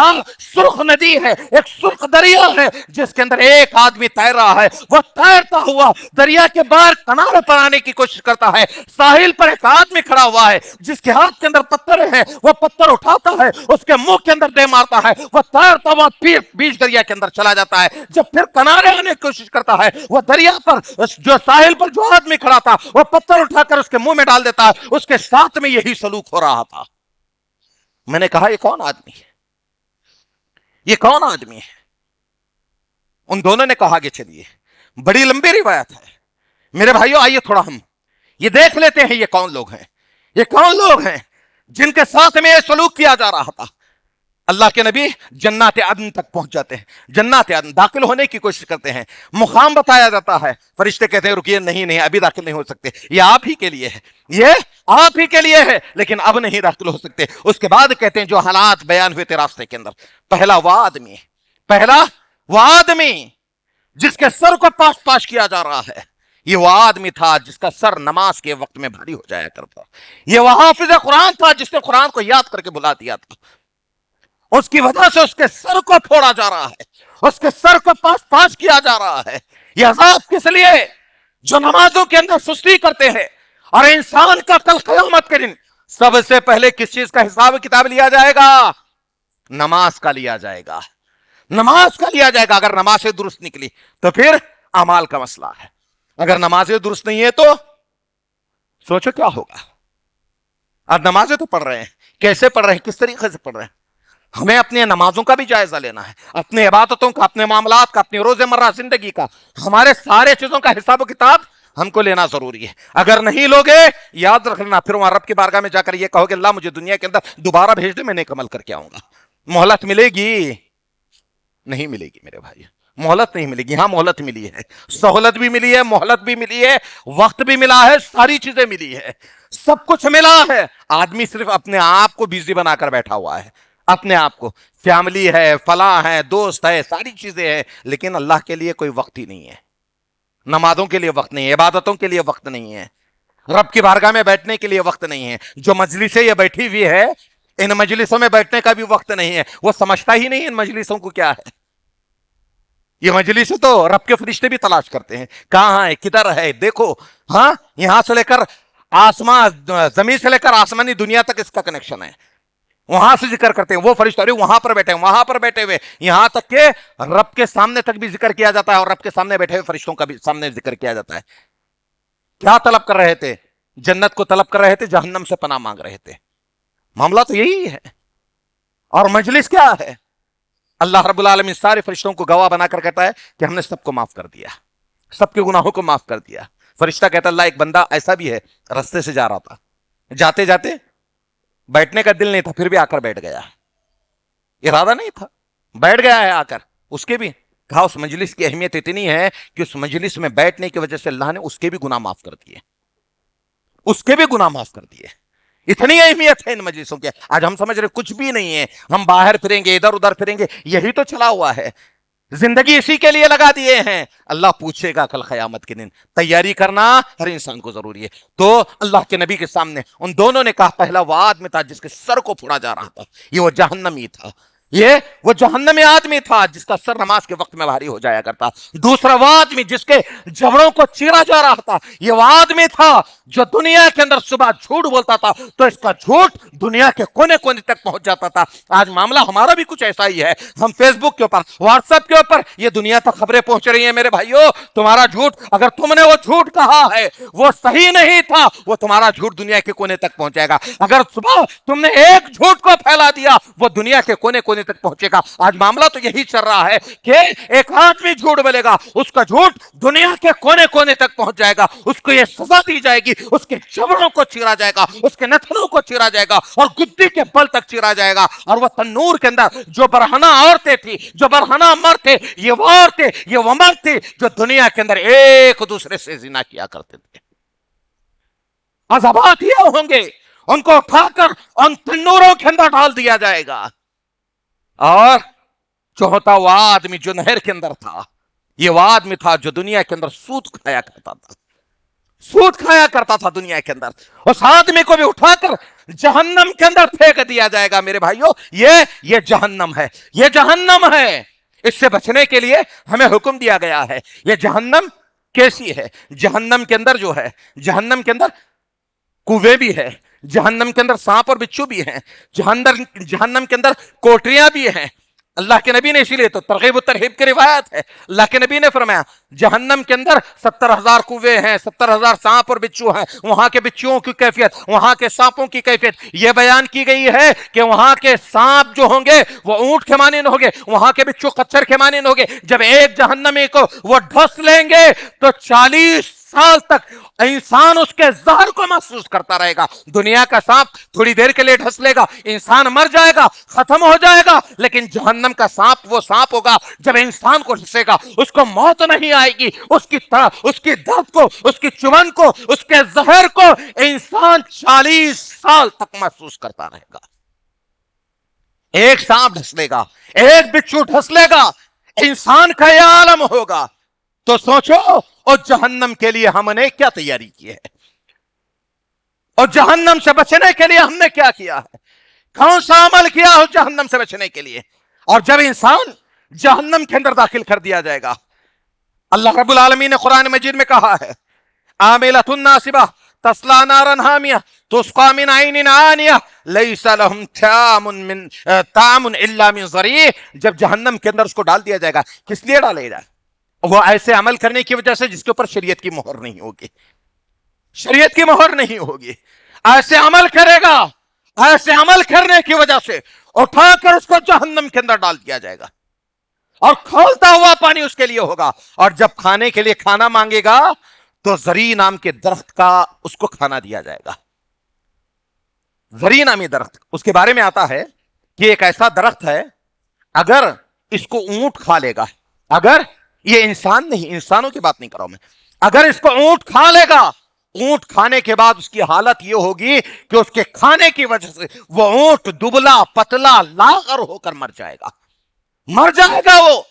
سرخ ندی ہے، ایک سرخ دریا ہے جس کے اندر ایک آدمی تیر رہا ہے. وہ تیرتا ہوا دریا کے باہر کنارے پر آنے کی کوشش کرتا ہے. ساحل پر ایک آدمی کھڑا ہوا ہے جس کے ہاتھ کے اندر پتھر ہیں، وہ پتھر اٹھاتا ہے، اس کے منہ کے اندر دے مارتا ہے، وہ تیرتا ہوا پھر بیچ دریا کے اندر چلا جاتا ہے. جب پھر کنارے آنے کی کوشش کرتا ہے، وہ دریا پر جو ساحل پر جو آدمی کھڑا تھا وہ پتھر اٹھا کر اس کے منہ میں ڈال دیتا ہے. اس کے ساتھ میں یہی سلوک ہو رہا تھا. میں نے کہا یہ کون آدمی ہے؟ یہ کون آدمی ہے؟ ان دونوں نے کہا کہ چلیے بڑی لمبی روایت ہے میرے بھائیوں، آئیے تھوڑا ہم یہ دیکھ لیتے ہیں یہ کون لوگ ہیں، یہ کون لوگ ہیں جن کے ساتھ میں یہ سلوک کیا جا رہا تھا۔ اللہ کے نبی جنات عدن تک پہنچ جاتے ہیں، جنات عدن داخل ہونے کی کوشش کرتے ہیں، مقام بتایا جاتا ہے، فرشتے کہتے ہیں رکیے، نہیں ابھی داخل نہیں ہو سکتے، یہ آپ ہی کے لیے ہے، یہ آپ ہی کے لیے ہے، لیکن اب نہیں داخل ہو سکتے۔ اس کے بعد کہتے ہیں جو حالات بیان ہوئے تھے راستے کے اندر، پہلا وہ آدمی جس کے سر کو پاش کیا جا رہا ہے، یہ وہ آدمی تھا جس کا سر نماز کے وقت میں بھاری ہو جایا کرتا، یہ وہ حافظ قرآن تھا جس نے قرآن کو یاد کر کے بلا دیا تھا، اس کی وجہ سے اس کے سر کو پھوڑا جا رہا ہے، اس کے سر کو پاش کیا جا رہا ہے۔ یہ عذاب کس لیے؟ جو نمازوں کے اندر سستی کرتے ہیں، اور انسان کا کل قیامت کے دن سب سے پہلے کس چیز کا حساب کتاب لیا جائے گا؟ نماز کا لیا جائے گا، نماز کا لیا جائے گا۔ اگر نمازیں درست نکلی تو پھر اعمال کا مسئلہ ہے، اگر نمازیں درست نہیں ہے تو سوچو کیا ہوگا۔ اب نمازیں تو پڑھ رہے ہیں، کیسے پڑھ رہے ہیں، کس طریقے سے پڑھ رہے ہیں؟ ہمیں اپنی نمازوں کا بھی جائزہ لینا ہے، اپنے عبادتوں کا، اپنے معاملات کا، اپنی روزمرہ زندگی کا، ہمارے سارے چیزوں کا حساب و کتاب ہم کو لینا ضروری ہے۔ اگر نہیں لوگے یاد رکھنا، پھر وہاں رب کی بارگاہ میں جا کر یہ کہو کہ اللہ مجھے دنیا کے اندر دوبارہ بھیج دے، میں نیک عمل کر کے آؤں گا۔ مہلت ملے گی؟ نہیں ملے گی میرے بھائی، مہلت نہیں ملے گی۔ ہاں مہلت ملی ہے، سہولت بھی ملی ہے، مہلت بھی ملی ہے، وقت بھی ملا ہے، ساری چیزیں ملی ہے، سب کچھ ملا ہے۔ آدمی صرف اپنے آپ کو بیزی بنا کر بیٹھا ہوا ہے، اپنے آپ کو، فیملی ہے، فلاں ہے، دوست ہے، ساری چیزیں ہیں، لیکن اللہ کے لیے کوئی وقت ہی نہیں ہے، نمازوں کے لیے وقت نہیں ہے، عبادتوں کے لیے وقت نہیں ہے، رب کی بارگاہ میں بیٹھنے کے لیے وقت نہیں ہے۔ جو مجلسیں یہ بیٹھی ہوئی ہے، ان مجلسوں میں بیٹھنے کا بھی وقت نہیں ہے، وہ سمجھتا ہی نہیں ان مجلسوں کو کیا ہے۔ یہ مجلس تو رب کے فرشتے بھی تلاش کرتے ہیں، کہاں ہے، کدھر ہے، دیکھو، ہاں یہاں سے لے کر آسمان، زمین سے لے کر آسمانی دنیا تک اس کا کنیکشن ہے، وہاں سے ذکر کرتے ہیں وہ فرشتے، ارے وہاں پر بیٹھے ہیں، وہاں پر بیٹھے ہوئے، یہاں تک کہ رب کے سامنے تک بھی ذکر کیا جاتا ہے، اور رب کے سامنے بیٹھے ہوئے فرشتوں کا بھی سامنے ذکر کیا جاتا ہے۔ کیا طلب کر رہے تھے؟ جنت کو طلب کر رہے تھے، جہنم سے پناہ مانگ رہے تھے۔ معاملہ تو یہی ہے۔ اور مجلس کیا ہے؟ اللہ رب العالمین سارے فرشتوں کو گواہ بنا کر کہتا ہے کہ ہم نے سب کو معاف کر دیا، سب کے گناہوں کو معاف کر دیا۔ فرشتہ کہتا ہے اللہ ایک بندہ ایسا بھی ہے، رستے سے جا رہا تھا، جاتے جاتے بیٹھنے کا دل نہیں تھا، پھر بھی آ کر بیٹھ گیا، ارادہ نہیں تھا، بیٹھ گیا ہے آ کر، اس کے بھی کہا اس مجلس کی اہمیت اتنی ہے کہ اس مجلس میں بیٹھنے کی وجہ سے اللہ نے اس کے بھی گناہ معاف کر دیے، اس کے بھی گناہ معاف کر دیے۔ اتنی اہمیت ہے ان مجلسوں کی۔ آج ہم سمجھ رہے کچھ بھی نہیں ہے، ہم باہر پھریں گے، ادھر ادھر پھریں گے، یہی تو چلا ہوا ہے، زندگی اسی کے لیے لگا دیے ہیں۔ اللہ پوچھے گا کل قیامت کے دن، تیاری کرنا ہر انسان کو ضروری ہے۔ تو اللہ کے نبی کے سامنے ان دونوں نے کہا، پہلا وہ آدمی تھا جس کے سر کو پھوڑا جا رہا تھا، یہ وہ جہنمی تھا، یہ وہ جہنمی آدمی تھا جس کا سر نماز کے وقت میں بھاری ہو جایا کرتا۔ دوسرا وہ آدمی جس کے جبڑوں کو چیرا جا رہا تھا، یہ وہ آدمی تھا جو دنیا کے اندر صبح جھوٹ بولتا تھا تو اس کا جھوٹ دنیا کے کونے کونے تک پہنچ جاتا تھا۔ آج معاملہ ہمارا بھی کچھ ایسا ہی ہے، ہم فیس بک کے اوپر، واٹس ایپ کے اوپر یہ دنیا تک خبریں پہنچ رہی ہیں، میرے بھائیو تمہارا جھوٹ، اگر تم نے وہ جھوٹ کہا ہے وہ صحیح نہیں تھا، وہ تمہارا جھوٹ دنیا کے کونے تک پہنچ جائے گا۔ اگر صبح تم نے ایک جھوٹ کو پھیلا دیا، وہ دنیا کے کونے کونے تک پہنچے گا۔ آج معاملہ تو یہی چل رہا ہے کہ ایک آدمی جھوٹ بولے گا، اس کا جھوٹ دنیا کے کونے کونے تک پہنچ جائے گا، اس کو یہ سزا دی جائے گی، اس کے جبڑوں کو چیرا جائے گا، اس کے نتنوں کو چیرا جائے گا، اور گدی کے بل تک چیرا جائے گا۔ اور وہ تنور کے اندر جو برہنہ عورتیں تھی، جو برہنہ مرد تھے، یہ وہ عورتیں، یہ وہ مرد تھے جو دنیا کے اندر ایک دوسرے سے زنا کیا کرتے تھے۔ عذابات یہ ہوں گے، ان کو اٹھا کر ان تنوروں کے اندر ڈال دیا جائے گا۔ اور چوتھا وہ آدمی جو نہر کے اندر تھا، یہ وہ آدمی تھا جو دنیا کے اندر سود کھایا کرتا تھا، سود کھایا کرتا تھا دنیا کے اندر، اس آدمی کو بھی اٹھا کر جہنم کے اندر پھینک دیا جائے گا۔ میرے بھائیو یہ جہنم ہے، یہ جہنم ہے۔ اس سے بچنے کے لیے ہمیں حکم دیا گیا ہے۔ یہ جہنم کیسی ہے؟ جہنم کے اندر جو ہے، جہنم کے اندر کنویں بھی ہے، جہنم کے اندر سانپ اور بچھو بھی ہیں، جہنم کے اندر کوٹریاں بھی ہیں، اللہ کے نبی نے اسی لیے تو ترغیب و ترہیب کی روایت ہے، اللہ کے نبی نے فرمایا جہنم کے اندر 70,000 کوے ہیں، 70,000 سانپ اور بچھو ہیں، وہاں کے بچھوؤں کی کیفیت، وہاں کے سانپوں کی کیفیت یہ بیان کی گئی ہے کہ وہاں کے سانپ جو ہوں گے وہ اونٹ کے مانند ہوں گے، وہاں کے بچھو خچر کے مانند ہوں گے۔ جب ایک جہنمی کو وہ ڈھس لیں گے تو 40 سال تک انسان اس کے زہر کو محسوس کرتا رہے گا۔ دنیا کا سانپ تھوڑی دیر کے لیے ڈھس لے گا، انسان مر جائے گا، ختم ہو جائے گا، لیکن جہنم کا سانپ وہ سانپ ہوگا جب انسان کو ڈھسے گا اس کو موت نہیں آئے گی، اس کی درد کو، اس کی چبھن کو، اس کے زہر کو انسان 40 سال تک محسوس کرتا رہے گا۔ ایک سانپ ڈھس لے گا، ایک بچھو ڈھس لے گا، انسان کا یہ عالم ہوگا۔ تو سوچو اور جہنم کے لیے ہم نے کیا تیاری کی ہے، اور جہنم سے بچنے کے لیے ہم نے کیا کیا ہے، کون سا عمل کیا ہو جہنم سے بچنے کے لیے۔ اور جب انسان جہنم کے اندر داخل کر دیا جائے گا، اللہ رب العالمین نے قرآن مجید میں کہا ہے عاملۃ ناصبہ تصلیٰ نارا حامیہ تسقیٰ من عین آنیہ لیس لہم طعام الا من ضریع۔ جب جہنم کے اندر اس کو ڈال دیا جائے گا، کس لیے ڈالے گا؟ وہ ایسے عمل کرنے کی وجہ سے جس کے اوپر شریعت کی مہر نہیں ہوگی، شریعت کی مہر نہیں ہوگی، ایسے عمل کرے گا، ایسے عمل کرنے کی وجہ سے اٹھا کر اس کو جہنم کے اندر ڈال دیا جائے گا، اور کھولتا ہوا پانی اس کے لیے ہوگا۔ اور جب کھانے کے لیے کھانا مانگے گا تو زری نام کے درخت کا اس کو کھانا دیا جائے گا۔ زری نامی درخت، اس کے بارے میں آتا ہے کہ ایک ایسا درخت ہے اگر اس کو اونٹ کھا لے گا، اگر یہ انسان نہیں، انسانوں کی بات نہیں کر رہا ہوں میں، اگر اس کو اونٹ کھا لے گا، اونٹ کھانے کے بعد اس کی حالت یہ ہوگی کہ اس کے کھانے کی وجہ سے وہ اونٹ دبلا پتلا لاغر ہو کر مر جائے گا، مر جائے گا۔ وہ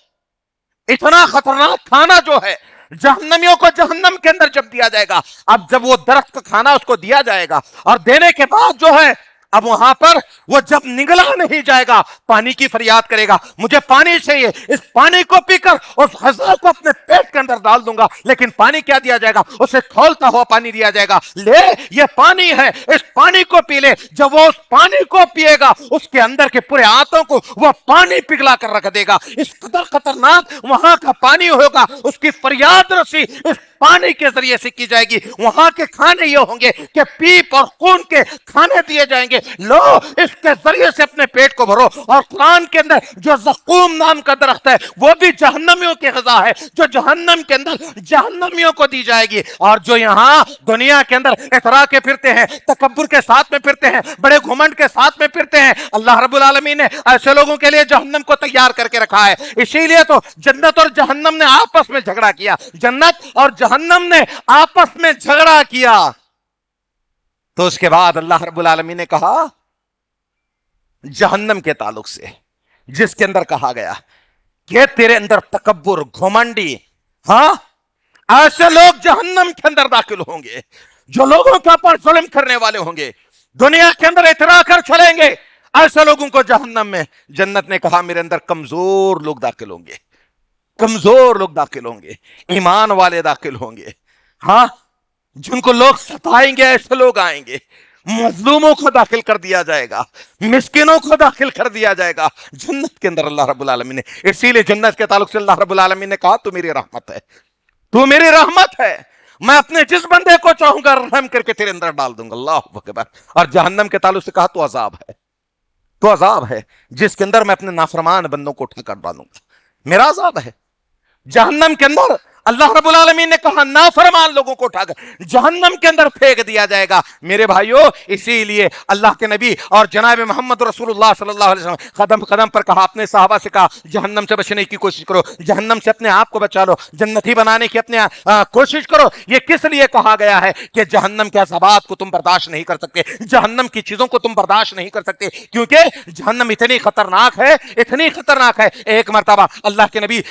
اتنا خطرناک کھانا جو ہے جہنمیوں کو جہنم کے اندر جب دیا جائے گا، اب جب وہ درخت کا کھانا اس کو دیا جائے گا اور دینے کے بعد جو ہے اب وہاں پر وہ جب نگلا نہیں جائے گا پانی کی فریاد کرے گا، مجھے پانی چاہیے، اس پانی کو پی کر اس غذا کو اپنے پیٹ کے اندر ڈال دوں گا، لیکن پانی کیا دیا جائے گا؟ اسے کھولتا ہوا پانی دیا جائے گا، لے یہ پانی ہے، اس پانی کو پی لے۔ جب وہ اس پانی کو پیے گا اس کے اندر کے پورے آنتوں کو وہ پانی پگھلا کر رکھ دے گا۔ اس قدر خطرناک وہاں کا پانی ہوگا، اس کی فریاد رسی اس پانی کے ذریعے سے کی جائے گی۔ وہاں کے کھانے یہ ہوں گے کہ پیپ اور خون کے کھانے دیے جائیں گے، لو اس کے ذریعے سے اپنے پیٹ کو بھرو۔ اور قرآن کے اندر جو زقوم نام کا درخت ہے وہ بھی جہنمیوں کی غذا ہے، جو جہنم کے اندر جہنمیوں کو دی جائے گی۔ اور جو یہاں دنیا کے اندر اترا کے پھرتے ہیں، تکبر کے ساتھ میں پھرتے ہیں، بڑے گھمنڈ کے ساتھ میں پھرتے ہیں، اللہ رب العالمین نے ایسے لوگوں کے لیے جہنم کو تیار کر کے رکھا ہے۔ اسی لیے تو جنت اور جہنم نے آپس میں جھگڑا کیا، جنت اور جہنم نے آپس میں جھگڑا کیا، تو اس کے بعد اللہ رب العالمین نے کہا جہنم کے تعلق سے، جس کے اندر کہا گیا کہ تیرے اندر تکبر، گھمنڈی، ہاں ایسے لوگ جہنم کے اندر داخل ہوں گے جو لوگوں کے اوپر ظلم کرنے والے ہوں گے، دنیا کے اندر اترا کر چلیں گے، ایسے لوگوں کو جہنم میں۔ جنت نے کہا میرے اندر کمزور لوگ داخل ہوں گے، کمزور لوگ داخل ہوں گے، ایمان والے داخل ہوں گے، ہاں جن کو لوگ ستائیں گے ایسے لوگ آئیں گے، مظلوموں کو داخل کر دیا جائے گا، مسکینوں کو داخل کر دیا جائے گا جنت کے اندر اللہ رب العالمین نے۔ اسی لیے جنت کے تعلق سے اللہ رب العالمین نے کہا تو میری رحمت ہے، تو میری رحمت ہے، میں اپنے جس بندے کو چاہوں گا رحم کر کے تیرے اندر ڈال دوں گا، اللہ اکبر۔ اور جہنم کے تعلق سے کہا تو عذاب ہے، تو عذاب ہے جس کے اندر میں اپنے نافرمان بندوں کو اٹھا کر ڈالوں گا، میرا عذاب ہے۔ جہنم کے اندر اللہ رب العالمین نے کہا نافرمان لوگوں کو اٹھا کر جہنم کے اندر پھینک دیا جائے گا۔ میرے بھائیو اسی لیے اللہ کے نبی اور جناب محمد رسول اللہ صلی اللہ علیہ وسلم قدم قدم پر کہا، اپنے صحابہ سے کہا جہنم سے بچنے کی کوشش کرو، جہنم سے اپنے آپ کو بچا لو، جنتی بنانے کی اپنے کوشش کرو۔ یہ کس لیے کہا گیا ہے کہ جہنم کے عذابات کو تم برداشت نہیں کر سکتے، جہنم کی چیزوں کو تم برداشت نہیں کر سکتے، کیونکہ جہنم اتنی خطرناک ہے، اتنی خطرناک ہے۔ ایک مرتبہ اللہ کے نبی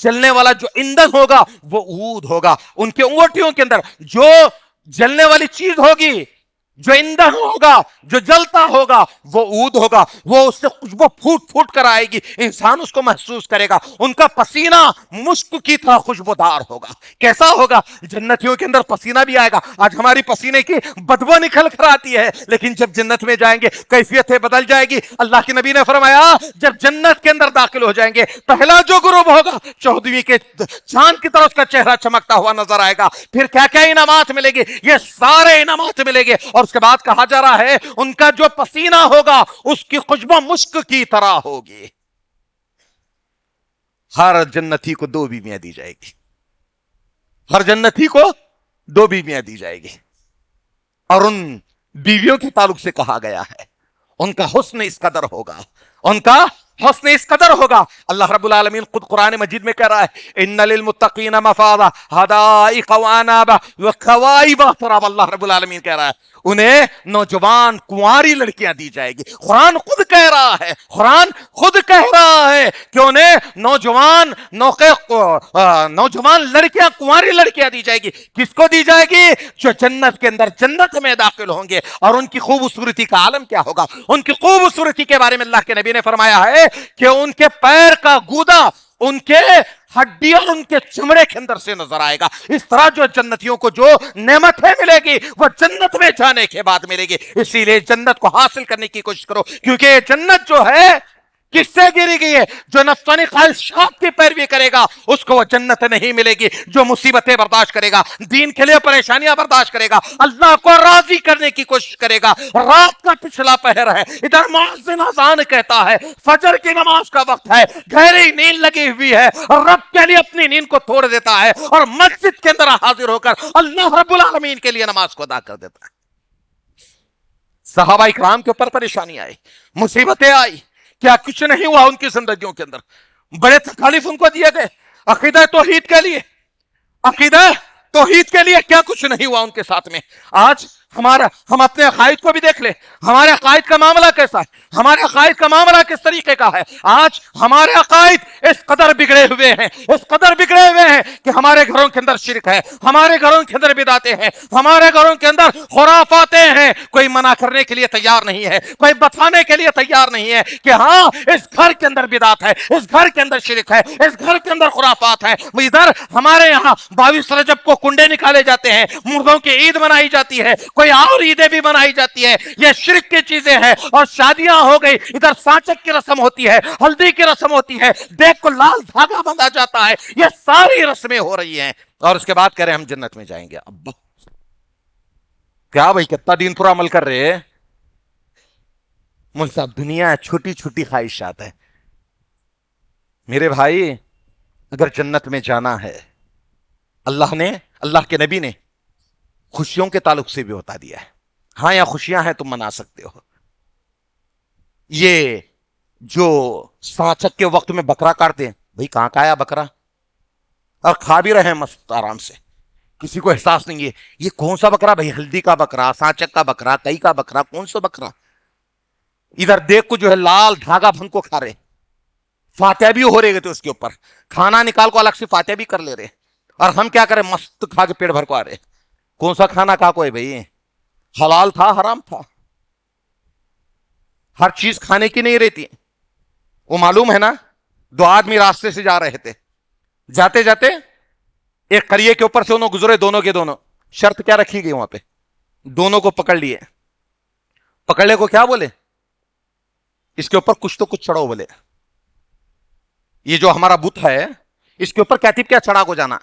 چلنے والا جو ایندھن ہوگا وہ عود ہوگا. ان کے انگوٹھیوں کے اندر جو جلنے والی چیز ہوگی، جو ایندھن ہوگا، جو جلتا ہوگا، وہ عود ہوگا. وہ اس سے خوشبو پھوٹ پھوٹ کر آئے گی، انسان اس کو محسوس کرے گا. ان کا پسینہ مشک کی طرح خوشبودار ہوگا. کیسا ہوگا؟ جنتیوں کے اندر پسینہ بھی آئے گا. آج ہماری پسینے کی بدبو نکل کر آتی ہے، لیکن جب جنت میں جائیں گے کیفیتیں بدل جائے گی. اللہ کے نبی نے فرمایا جب جنت کے اندر داخل ہو جائیں گے، پہلا جو گروپ ہوگا 14ویں کے چاند کی طرح اس کا چہرہ چمکتا ہوا نظر آئے گا. پھر کیا کیا انعامات ملیں گے؟ یہ سارے انعامات ملیں گے. اور اس کے بعد کہا جا رہا ہے ان کا جو پسینہ ہوگا اس کی خوشبو مشک کی طرح ہوگی. ہر جنتی کو 2 بیویاں دی جائے گی. ہر جنتی کو 2 بیویاں دی جائے گی. اور ان بیویوں کے تعلق سے کہا گیا ہے ان کا حسن اس قدر ہوگا، ان کا حسن اس قدر ہوگا. اللہ رب العالمین خود قرآن مجید میں کہہ رہا ہے ان للمتقین مفازا حدائق وعنابا وکواعب اترابا. اللہ رب العالمین کہہ رہا ہے انہیں نوجوان کنواری لڑکیاں دی جائے گی. قرآن خود کہہ رہا ہے، قرآن خود کہہ رہا ہے کہ انہیں نوجوان لڑکیاں، کنواری لڑکیاں دی جائے گی. کس کو دی جائے گی؟ جو جنت کے اندر جنت میں داخل ہوں گے. اور ان کی خوبصورتی کا عالم کیا ہوگا؟ ان کی خوبصورتی کے بارے میں اللہ کے نبی نے فرمایا ہے کہ ان کے پیر کا گودا ان کے ہڈی اور ان کے چمڑے کے اندر سے نظر آئے گا. اس طرح جو جنتیوں کو جو نعمتیں ملے گی وہ جنت میں جانے کے بعد ملے گی. اسی لیے جنت کو حاصل کرنے کی کوشش کرو، کیونکہ یہ جنت جو ہے کس سے گری گئی ہے؟ جو نفسانی خواہشات کی پیروی کرے گا اس کو وہ جنت نہیں ملے گی. جو مصیبتیں برداشت کرے گا، دین کے لیے پریشانیاں برداشت کرے گا، اللہ کو راضی کرنے کی کوشش کرے گا. رات کا پچھلا پہر ہے، ادھر مؤذن اذان کہتا ہے، فجر کی نماز کا وقت ہے، گہری نیند لگی ہوئی ہے، رب کے لیے اپنی نیند کو توڑ دیتا ہے اور مسجد کے اندر حاضر ہو کر اللہ رب العالمین کے لیے نماز کو ادا کر دیتا ہے. صحابہ اکرام کے اوپر پریشانی آئی، مصیبتیں آئی، کیا کچھ نہیں ہوا ان کی زندگیوں کے اندر؟ بڑے تکالیف ان کو دیے گئے عقیدہ توحید کے لیے. عقیدہ توحید کے لیے کیا کچھ نہیں ہوا ان کے ساتھ میں. آج ہم اپنے عقائد کو بھی دیکھ لیں، ہمارے عقائد کا معاملہ کیسا ہے، ہمارے عقائد کا معاملہ کس طریقے کا ہے. آج ہمارے عقائد اس قدر بگڑے ہوئے ہیں، اس قدر بگڑے ہوئے ہیں کہ ہمارے گھروں کے اندر شرک ہے، ہمارے گھروں کے اندر بدعتیں ہیں، ہمارے گھروں کے اندر خرافاتیں ہیں. کوئی منع کرنے کے لیے تیار نہیں ہے، کوئی بتانے کے لیے تیار نہیں ہے کہ ہاں اس گھر کے اندر بدعت ہے، اس گھر کے اندر شرک ہے، اس گھر کے اندر خرافات ہے. ادھر ہمارے یہاں 22 رجب کو کنڈے نکالے جاتے ہیں، مردوں کی عید منائی جاتی ہے، کوئی اور عیدیں بھی منائی جاتی ہے. یہ شرک کی چیزیں ہیں. اور شادیاں ہو گئی، ادھر سانچک کی رسم ہوتی ہے، ہلدی کی رسم ہوتی ہے، دیکھ کو لال دھاگا بندھا جاتا ہے. یہ ساری رسمیں ہو رہی ہیں اور اس کے بعد کہہ رہے ہیں ہم جنت میں جائیں گے. ابا کیا بھائی، کتنا دین پر عمل کر رہے ہیں مجھ صاحب. دنیا چھوٹی چھوٹی خواہشات ہے میرے بھائی. اگر جنت میں جانا ہے، اللہ کے نبی نے خوشیوں کے تعلق سے بھی بتا دیا ہے. ہاں یہاں خوشیاں ہیں، تم منا سکتے ہو. یہ جو سانچک کے وقت میں بکرا کاٹتے ہیں، بھائی کہاں کا آیا بکرا، اور کھا بھی رہے ہیں مست آرام سے، کسی کو احساس نہیں ہے یہ کون سا بکرا. بھائی ہلدی کا بکرا، سانچک کا بکرا، کئی کا بکرا، کون سا بکرا. ادھر دیکھ کو جو ہے لال دھاگا بن کو کھا رہے، فاتحہ بھی ہو رہے تھے اس کے اوپر، کھانا نکال کو الگ سے فاتحہ بھی کر لے رہے. اور ہم کیا کریں، مست کھا کے پیٹ بھر کو آ رہے. کون سا کھانا کھا کوئی بھائی، حلال تھا حرام تھا؟ ہر چیز کھانے کی نہیں رہتی. وہ معلوم ہے نا، 2 آدمی راستے سے جا رہے تھے، جاتے جاتے ایک قریے کے اوپر سے انہوں گزرے، دونوں کے دونوں. شرط کیا رکھی گئی وہاں پہ؟ دونوں کو پکڑ لیے. پکڑنے کو کیا بولے؟ اس کے اوپر کچھ تو کچھ چڑھو بولے. یہ جو ہمارا بت ہے اس کے اوپر کیا چڑھا کو جانا.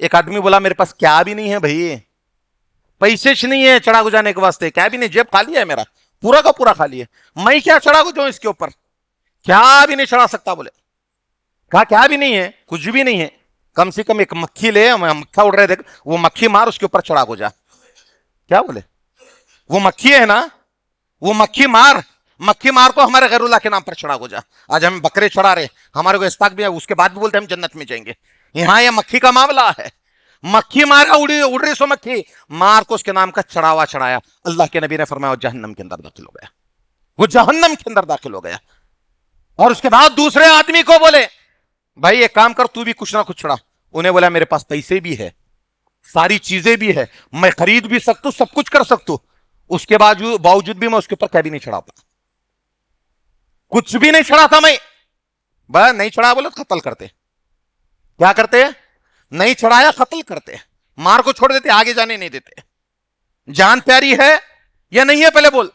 ایک آدمی بولا میرے پاس کیا بھی نہیں ہے بھائی، پیسے نہیں ہے چڑھا کو جانے کے واسطے، کیا بھی نہیں، جیب خالی ہے میرا، پورا کا پورا خالی ہے، میں کیا چڑھا کو جاؤں اس کے اوپر، کیا بھی نہیں چڑھا سکتا. بولے کہا کیا بھی نہیں ہے، کچھ بھی نہیں ہے، کم سے کم ایک مکھی لے، مکھا اڑ رہے دیکھ، وہ مکھی مار اس کے اوپر چڑھا کو جا. کیا بولے؟ وہ مکھی ہے نا، وہ مکھی مار کو ہمارے غیر اللہ کے نام پر چڑھا کو جا. آج ہم بکرے چڑھا رہے، ہمارے کو استاق بھی ہے، اس کے بعد بھی بولتے ہم جنت میں جائیں گے. یہاں یہ مکھی کا معاملہ ہے. مکھی مارا، اڑ رہی سو مکھی مار کو اس کے نام کا چڑھاوا چڑھایا. اللہ کے نبی نے فرمایا وہ جہنم کے اندر داخل ہو گیا، وہ جہنم کے اندر داخل ہو گیا. اور اس کے بعد دوسرے آدمی کو بولے بھائی ایک کام کر، تو بھی کچھ نہ کچھ چھڑا. انہیں بولا میرے پاس پیسے بھی ہے، ساری چیزیں بھی ہے، میں خرید بھی سکتا ہوں، سب کچھ کر سکتا ہوں، اس کے باوجود بھی میں اس کے اوپر کیا بھی نہیں چڑھاتا، کچھ بھی نہیں چڑھاتا میں. بس نہیں چڑھا بولے تو قتل کرتے. کیا کرتے؟ نہیں چڑھایا قتل کرتے، مار کو چھوڑ دیتے، آگے جانے نہیں دیتے. جان پیاری ہے یا نہیں ہے پہلے بول.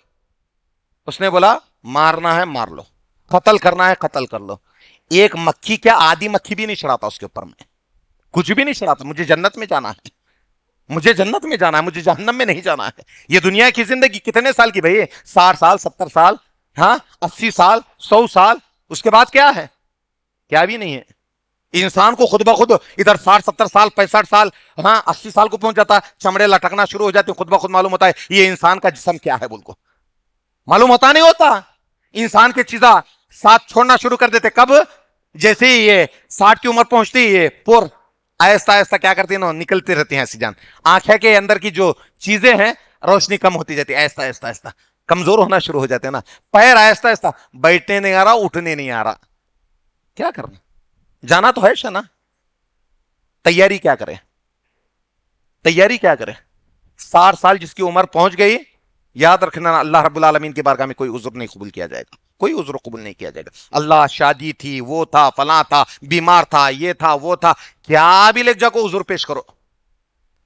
اس نے بولا مارنا ہے مار لو، قتل کرنا ہے قتل کر لو. ایک مکھی کیا آدھی مکھی بھی نہیں چڑھاتا اس کے اوپر، میں کچھ بھی نہیں چڑھاتا. مجھے جنت میں جانا ہے، مجھے جنت میں جانا ہے، مجھے جہنم میں نہیں جانا ہے. یہ دنیا کی زندگی کتنے سال کی بھائی؟ 60 سال 70 سال، ہاں 80 سال 100 سال. اس کے بعد کیا ہے؟ کیا بھی نہیں ہے. انسان کو خود بخود ادھر 60 70 سال 65 سال، ہاں 80 سال کو پہنچ جاتا، چمڑے لٹکنا شروع ہو جاتے، خود بخود معلوم ہوتا ہے یہ انسان کا جسم کیا ہے بول کو معلوم ہوتا نہیں ہوتا. انسان کی چیزاں ساتھ چھوڑنا شروع کر دیتے. کب؟ جیسے یہ 60 کی عمر پہنچتی، یہ پور آہستہ آہستہ کیا کرتی ہیں، نکلتی رہتی ہیں ایسی جان. آنکھیں کے اندر کی جو چیزیں ہیں روشنی کم ہوتی جاتی ہے، آہستہ آہستہ آہستہ کمزور ہونا شروع ہو جاتے ہیں نا. پیر آہستہ آہستہ بیٹھنے نہیں آ رہا، اٹھنے نہیں آ رہا. کیا کرنا؟ جانا تو ہے شنا. تیاری کیا کرے؟ تیاری کیا کرے؟ 60 سال جس کی عمر پہنچ گئی، یاد رکھنا اللہ رب العالمین کی بارگاہ میں کوئی عذر نہیں قبول کیا جائے گا، کوئی عذر قبول نہیں کیا جائے گا. اللہ شادی تھی، وہ تھا، فلاں تھا، بیمار تھا، یہ تھا وہ تھا، کیا بھی لے جا کو عذر پیش کرو.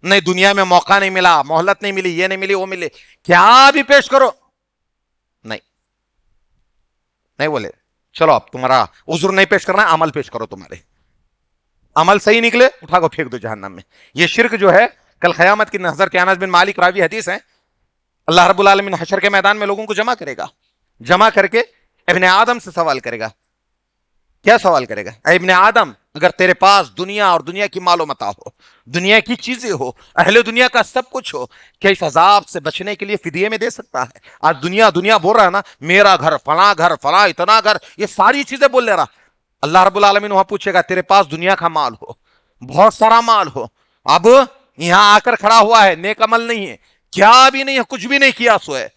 نہیں دنیا میں موقع نہیں ملا، مہلت نہیں ملی، یہ نہیں ملی وہ ملے، کیا بھی پیش کرو، نہیں نہیں بولے چلو اب تمہارا عذر نہیں پیش کرنا ہے، عمل پیش کرو. تمہارے عمل صحیح نکلے اٹھا کو پھینک دو جہنم میں. یہ شرک جو ہے کل قیامت کی حضرت انس بن مالک راوی حدیث ہے، اللہ رب العالمین حشر کے میدان میں لوگوں کو جمع کرے گا، جمع کر کے ابن آدم سے سوال کرے گا. کیا سوال کرے گا؟ اے ابن آدم، اگر تیرے پاس دنیا اور دنیا کی مال و متاع ہو، دنیا کی چیزیں ہو، اہل دنیا کا سب کچھ ہو، کیا اس عذاب سے بچنے کے لیے فدیے میں دے سکتا ہے؟ آج دنیا دنیا بول رہا ہے نا، میرا گھر فلاں اتنا گھر، یہ ساری چیزیں بول لے رہا. اللہ رب العالمین وہاں پوچھے گا تیرے پاس دنیا کا مال ہو، بہت سارا مال ہو، اب یہاں آ کر کھڑا ہوا ہے، نیک عمل نہیں ہے، کیا بھی نہیں ہے، کچھ بھی نہیں کیا سو ہے.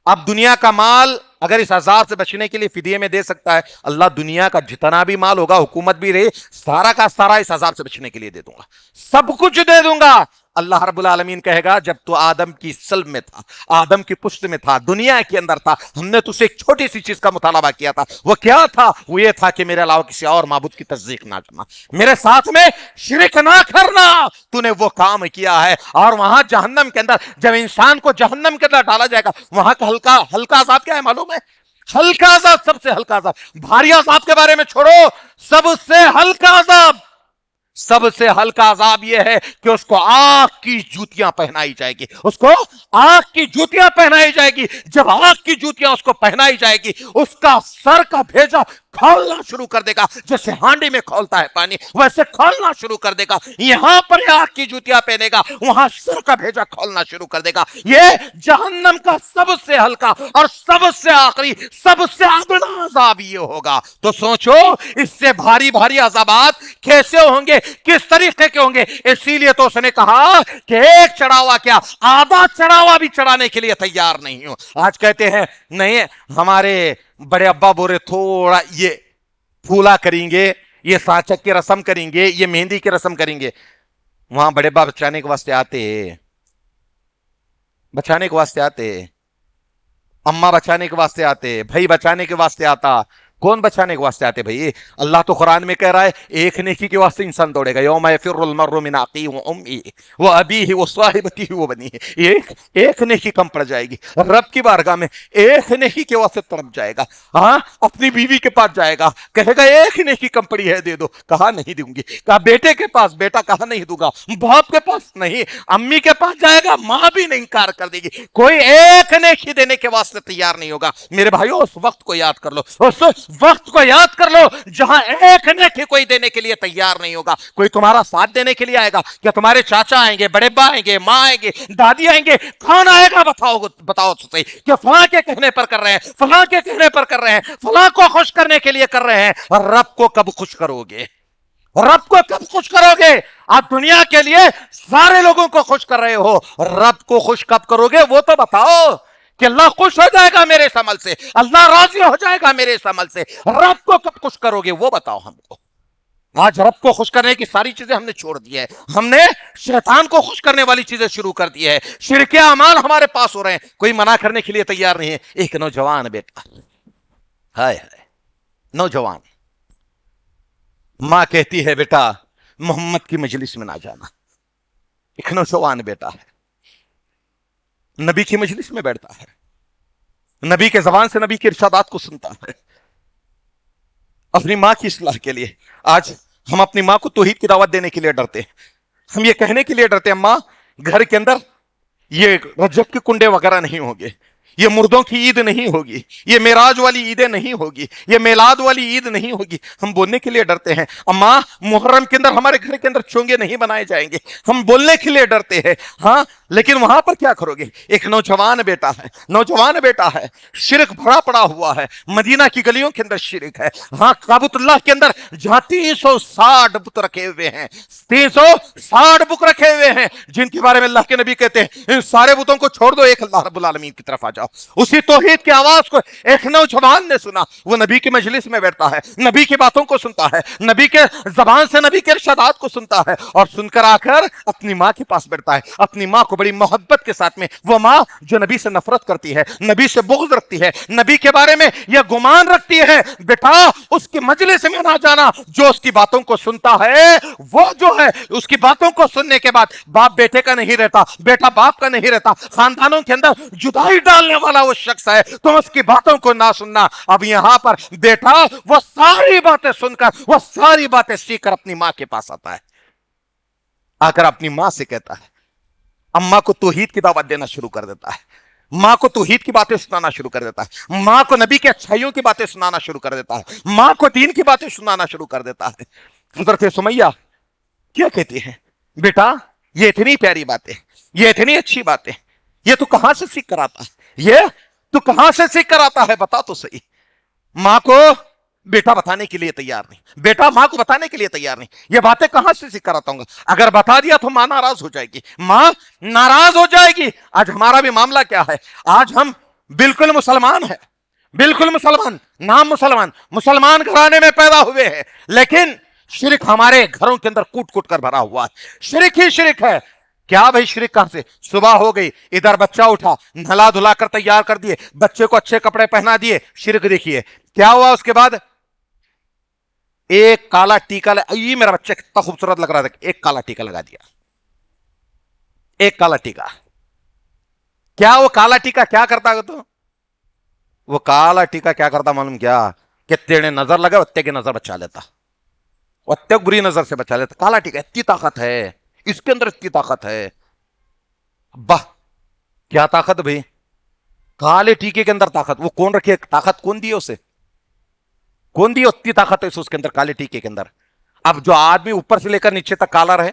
اب دنیا کا مال اگر اس عذاب سے بچنے کے لیے فدیے میں دے سکتا ہے، اللہ دنیا کا جتنا بھی مال ہوگا، حکومت بھی رہے، سارا کا سارا اس عذاب سے بچنے کے لیے دے دوں گا، سب کچھ دے دوں گا. اللہ رب العالمین کہے گا جب تو آدم کی سلب میں تھا، آدم کی پشت میں تھا، دنیا کے اندر تھا، ہم نے تجھے ایک چھوٹی سی چیز کا مطالبہ کیا تھا. وہ کیا تھا؟ وہ یہ تھا کہ میرے علاوہ کسی اور معبود کی تصدیق نہ کرنا، میرے ساتھ میں شرک نہ کرنا. تو نے وہ کام کیا ہے. اور وہاں جہنم کے اندر جب انسان کو جہنم کے اندر ڈالا جائے گا، وہاں کا ہلکا عذاب کیا ہے معلوم ہے؟ ہلکا عذاب، سب سے ہلکا عذاب. بھاری عذاب کے بارے میں چھوڑو، سب سے ہلکا عذاب، سب سے ہلکا عذاب یہ ہے کہ اس کو آگ کی جوتیاں پہنائی جائے گی، اس کو آگ کی جوتیاں پہنائی جائے گی. جب آگ کی جوتیاں اس کو پہنائی جائے گی، اس کا سر کا بھیجا کھولنا شروع کر دے گا، جیسے ہانڈی میں کھولتا ہے پانی ویسے کھولنا شروع کر دے گا. یہاں پر آگ کی جوتیاں پہنے گا، وہاں سر کا بھیجا کھولنا شروع کر دے گا. یہ جہنم کا سب سے ہلکا اور سب سے آخری، سب سے ادنا عذاب یہ ہوگا. تو سوچو اس سے بھاری بھاری عذابات کیسے ہوں گے، کس طریقے کے ہوں گے. اسی لیے تو اس نے کہا کہ ایک چڑھاوا کیا، آدھا چڑھاوا بھی چڑھانے کے لیے تیار نہیں ہوں. آج کہتے ہیں نہیں، ہمارے بڑے ابا بورے تھوڑا یہ پھولا کریں گے، یہ سانچک کی رسم کریں گے، یہ مہندی کی رسم کریں گے. وہاں بڑے ابا بچانے کے واسطے آتے، بچانے کے واسطے آتے، اماں بچانے کے واسطے آتے، بھائی بچانے کے واسطے آتا. کون بچانے کے واسطے آتے بھائی؟ اللہ تو قرآن میں کہہ رہا ہے ایک نیکی کے واسطے انسان دوڑے گا. یوم یفر المرء من اخیہ وامہ وابیہ وصاحبتہ وبنیہ. ایک نیکی کم پڑ جائے گی، رب کی بارگاہ میں ایک نیکی کے واسطے تڑپ جائے گا. ہاں اپنی بیوی کے پاس جائے گا، کہے گا ایک نیکی کم پڑی ہے دے دو، کہا نہیں دوں گی. کہا بیٹے کے پاس، بیٹا کہا نہیں دوں گا. باپ کے پاس نہیں، امی کے پاس جائے گا، ماں بھی نہیں انکار کر دے گی. کوئی ایک نیکی دینے کے واسطے تیار نہیں ہوگا. میرے بھائیو اس وقت کو یاد کر لو، اس وقت کو یاد کر لو جہاں ایک نیکی کوئی دینے کے لیے تیار نہیں ہوگا. کوئی تمہارا ساتھ دینے کے لیے آئے گا؟ کیا تمہارے چاچا آئیں گے، بڑے با آئیں گے، ماں آئیں گے، دادی آئیں گے؟ کون آئے گا؟ بتاؤ تو صحیح. کیا فلاں کے کہنے پر کر رہے ہیں، فلاں کے کہنے پر کر رہے ہیں، فلاں کو خوش کرنے کے لیے کر رہے ہیں. اور رب کو کب خوش کرو گے؟ رب کو کب خوش کرو گے؟ آپ دنیا کے لیے سارے لوگوں کو خوش کر رہے ہو، رب کو خوش کب کرو گے وہ تو بتاؤ. کہ اللہ خوش ہو جائے گا میرے اس عمل سے، اللہ راضی ہو جائے گا میرے اس عمل سے، رب کو کب خوش کرو گے وہ بتاؤ ہم کو. آج رب کو خوش کرنے کی ساری چیزیں ہم نے چھوڑ دی ہے، ہم نے شیطان کو خوش کرنے والی چیزیں شروع کر دی ہے، شرک اعمال ہمارے پاس ہو رہے ہیں، کوئی منع کرنے کے لیے تیار نہیں ہے۔ ایک نوجوان بیٹا، ہائے ہائے، نوجوان، ماں کہتی ہے بیٹا محمد کی مجلس میں نہ جانا۔ ایک نوجوان بیٹا ہے، نبی کی مجلس میں بیٹھتا ہے، نبی کے زبان سے نبی کے ارشادات کو سنتا ہے، اپنی ماں کی اصلاح کے لیے۔ آج ہم اپنی ماں کو توحید کی دعوت دینے کے لیے ڈرتے ہیں، ہم یہ کہنے کے لیے ڈرتے ہیں ماں گھر کے اندر یہ رجب کے کنڈے وغیرہ نہیں ہوں گے، یہ مردوں کی عید نہیں ہوگی، یہ معراج والی عیدیں نہیں ہوگی، یہ میلاد والی عید نہیں ہوگی۔ ہم بولنے کے لیے ڈرتے ہیں اماں محرم کے اندر ہمارے گھر کے اندر چونگے نہیں بنائے جائیں گے، ہم بولنے کے لیے ڈرتے ہیں۔ ہاں لیکن وہاں پر کیا کرو گے؟ ایک نوجوان بیٹا ہے، نوجوان بیٹا ہے، شرک بھرا پڑا ہوا ہے، مدینہ کی گلیوں کے اندر شرک ہے۔ ہاں کعبۃ اللہ کے اندر جہاں 360 بت رکھے ہوئے ہیں، 360 بت رکھے ہوئے ہیں، جن کے بارے میں اللہ کے نبی کہتے ہیں ان سارے بتوں کو چھوڑ دو، ایک اللہ رب العالمین کی طرف آ جاؤ۔ اسی توحید کی آواز کو ایک نوجوان نے سنا، وہ نبی کی مجلس میں بیٹھتا ہے، نبی کی باتوں کو سنتا ہے، نبی کے زبان سے نبی کے ارشادات کو سنتا ہے، اور سن کر آ کر اپنی ماں کے پاس بیٹھتا ہے، اپنی ماں کو بڑی محبت کے ساتھ میں، وہ ماں جو نبی سے نفرت کرتی ہے، نبی سے بغض رکھتی ہے، نبی کے بارے میں یہ گمان رکھتی ہے بیٹا اس کی مجلس میں نہ جانا، جو اس کی باتوں کو سنتا ہے وہ جو ہے اس کی باتوں کو سننے کے بعد باپ بیٹے کا نہیں رہتا، بیٹا باپ کا نہیں رہتا، خاندانوں کے اندر جدائی ڈالنے والا وہ شخص ہے، تم اس کی باتوں کو نہ سننا۔ اب یہاں پر بیٹا وہ ساری باتیں سن کر، وہ ساری باتیں سیکھ کر اپنی ماں کے پاس آتا ہے، آ کر اپنی ماں سے کہتا ہے، اماں کو توحید کی دعوت دینا شروع کر دیتا ہے، ماں کو توحید کی باتیں سنانا شروع کر دیتا ہے، ماں کو نبی کی اچھائیوں کی باتیں سنانا شروع کر دیتا ہے، ماں کو دین کی باتیں سنانا شروع کر دیتا ہے۔ حضرت سمیہ کیا کہتی ہیں؟ بیٹا یہ اتنی پیاری باتیں، یہ اتنی اچھی باتیں، یہ تو کہاں سے سیکھ کر آتا ہے؟ یہ تو کہاں سے سیکھ کر آتا ہے؟ بتا تو صحیح۔ ماں کو بیٹا بتانے کے لیے تیار نہیں، بیٹا ماں کو بتانے کے لیے تیار نہیں، یہ باتیں کہاں سے سیکھ کر آتا ہوں؟ اگر بتا دیا تو ماں ناراض ہو جائے گی، ماں ناراض ہو جائے گی۔ آج ہمارا بھی معاملہ کیا ہے؟ آج ہم بالکل مسلمان ہیں، بالکل مسلمان، نام مسلمان، مسلمان گھرانے میں پیدا ہوئے ہیں، لیکن شرک ہمارے گھروں کے اندر کوٹ کوٹ کر بھرا ہوا ہے، شرک ہی شرک ہے۔ کیا بھائی شرک کہاں سے؟ صبح ہو گئی، ادھر بچہ اٹھا، نہلا دھلا کر تیار کر دیے، بچے کو اچھے کپڑے پہنا دیے، شرک دیکھیے کیا ہوا اس کے بعد؟ ایک کالا ٹیکا، یہ میرا بچہ کتنا خوبصورت لگ رہا تھا، ایک کالا ٹیکا لگا دیا، ایک کالا ٹیکا۔ کیا وہ کالا ٹیکا کیا کرتا ہے؟ تو وہ کالا ٹیکا کیا کرتا معلوم کیا؟ کہ تیرے نظر لگے اتنے کی نظر بچا لیتا، اتنے بری نظر سے بچا لیتا۔ کالا ٹیکا اتنی طاقت ہے اس کے اندر، اتنی طاقت ہے، باہ کیا طاقت بھائی، کالے ٹیکے کے اندر طاقت۔ وہ کون رکھے طاقت؟ کون دی اسے؟ کون دی اتنی طاقت ہے اس کے اندر، کالے ٹیکے کے اندر؟ اب جو آدمی اوپر سے لے کر نیچے تک کالا رہے،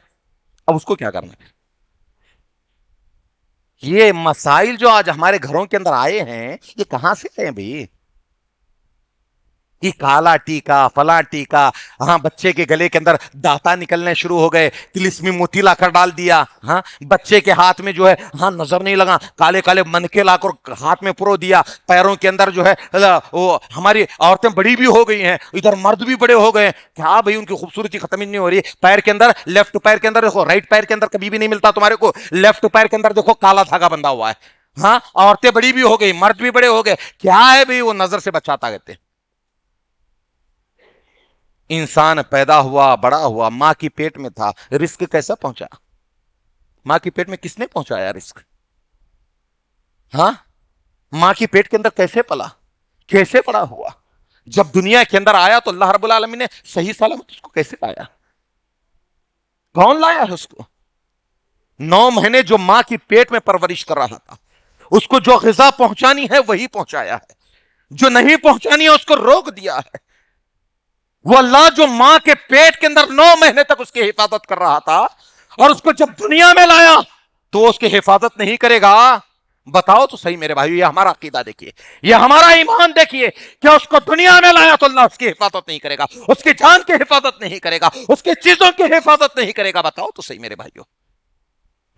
اب اس کو کیا کرنا ہے؟ یہ مسائل جو آج ہمارے گھروں کے اندر آئے ہیں یہ کہاں سے آئے ہیں بھائی؟ یہ کالا ٹیکا، فلاں ٹیکا، ہاں بچے کے گلے کے اندر دانتا نکلنے شروع ہو گئے، تلسمی موتی لا کر ڈال دیا، ہاں بچے کے ہاتھ میں جو ہے ہاں نظر نہیں لگا، کالے کالے منکے لا کر ہاتھ میں پرو دیا، پیروں کے اندر جو ہے وہ ہماری عورتیں بڑی بھی ہو گئی ہیں، ادھر مرد بھی بڑے ہو گئے، کیا بھائی ان کی خوبصورتی ختم ہی نہیں ہو رہی؟ پیر کے اندر، لیفٹ پیر کے اندر دیکھو، رائٹ پیر کے اندر کبھی بھی نہیں ملتا تمہارے کو، لیفٹ پیر کے اندر دیکھو کالا دھاگا بندھا ہوا ہے، ہاں عورتیں بڑی بھی ہو گئی، مرد بھی بڑے ہو گئے، کیا ہے بھائی؟ وہ نظر سے بچاتا کہتے ہیں۔ انسان پیدا ہوا، بڑا ہوا، ماں کی پیٹ میں تھا، رزق کیسا پہنچا؟ ماں کی پیٹ میں کس نے پہنچایا رزق؟ ہاں ماں کی پیٹ کے اندر کیسے پلا، کیسے بڑا ہوا؟ جب دنیا کے اندر آیا تو اللہ رب العالمین نے صحیح سلامت اس کو کیسے لایا؟ کون لایا ہے اس کو؟ 9 مہینے جو ماں کی پیٹ میں پرورش کر رہا تھا، اس کو جو غذا پہنچانی ہے وہی پہنچایا ہے، جو نہیں پہنچانی ہے اس کو روک دیا ہے۔ وہ اللہ جو ماں کے پیٹ کے اندر 9 مہینے تک اس کی حفاظت کر رہا تھا، اور اس کو جب دنیا میں لایا تو اس کی حفاظت نہیں کرے گا؟ بتاؤ تو صحیح میرے بھائیو، یہ ہمارا عقیدہ دیکھیے، یہ ہمارا ایمان دیکھیے، کہ اس کو دنیا میں لایا تو اللہ اس کی حفاظت نہیں کرے گا، اس کی جان کی حفاظت نہیں کرے گا، اس کی چیزوں کی حفاظت نہیں کرے گا؟ بتاؤ تو صحیح میرے بھائیو۔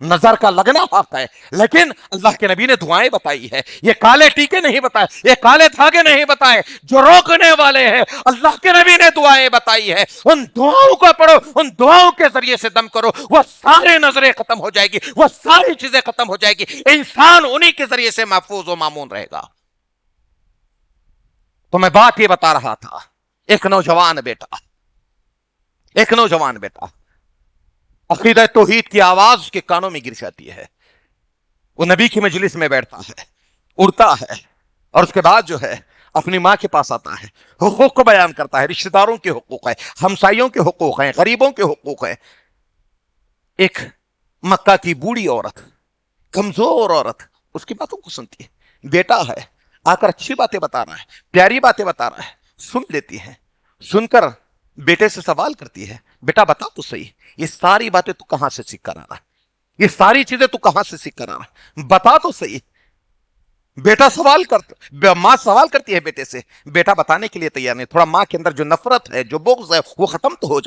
نظر کا لگنا حق ہے، لیکن اللہ کے نبی نے دعائیں بتائی ہے، یہ کالے ٹیکے نہیں بتائے، یہ کالے دھاگے نہیں بتائے جو روکنے والے ہیں، اللہ کے نبی نے دعائیں بتائی ہے، ان دعاؤں کو پڑھو، ان دعاؤں کے ذریعے سے دم کرو، وہ سارے نظریں ختم ہو جائے گی، وہ ساری چیزیں ختم ہو جائے گی، انسان انہی کے ذریعے سے محفوظ و مامون رہے گا۔ تو میں بات یہ بتا رہا تھا، ایک نوجوان بیٹا عقیدہ توحید کی آواز اس کے کانوں میں گر جاتی ہے، وہ نبی کی مجلس میں بیٹھتا ہے، اڑتا ہے، اور اس کے بعد جو ہے اپنی ماں کے پاس آتا ہے، حقوق کو بیان کرتا ہے، رشتہ داروں کے حقوق ہیں، ہمسائیوں کے حقوق ہیں، غریبوں کے حقوق ہیں۔ ایک مکہ کی بوڑھی عورت، کمزور عورت اس کی باتوں کو سنتی ہے، بیٹا ہے آ کر اچھی باتیں بتا رہا ہے، پیاری باتیں بتا رہا ہے، سن لیتی ہے، سن کر بیٹے سے سوال کرتی ہے، بیٹا بتا تو صحیح، یہ ساری باتیں تو کہاں سے سیکھ کر آ رہا ہے، یہ ساری چیزیں تو کہاں سے سیکھ کر آ رہا ہے، بتا تو صحیح۔ بیٹا ماں سوال کرتی ہے بیٹے سے، بیٹا بتانے کے لیے تیار نہیں، تھوڑا ماں کے اندر جو نفرت ہے، جو بغض ہے، وہ ختم تو ہو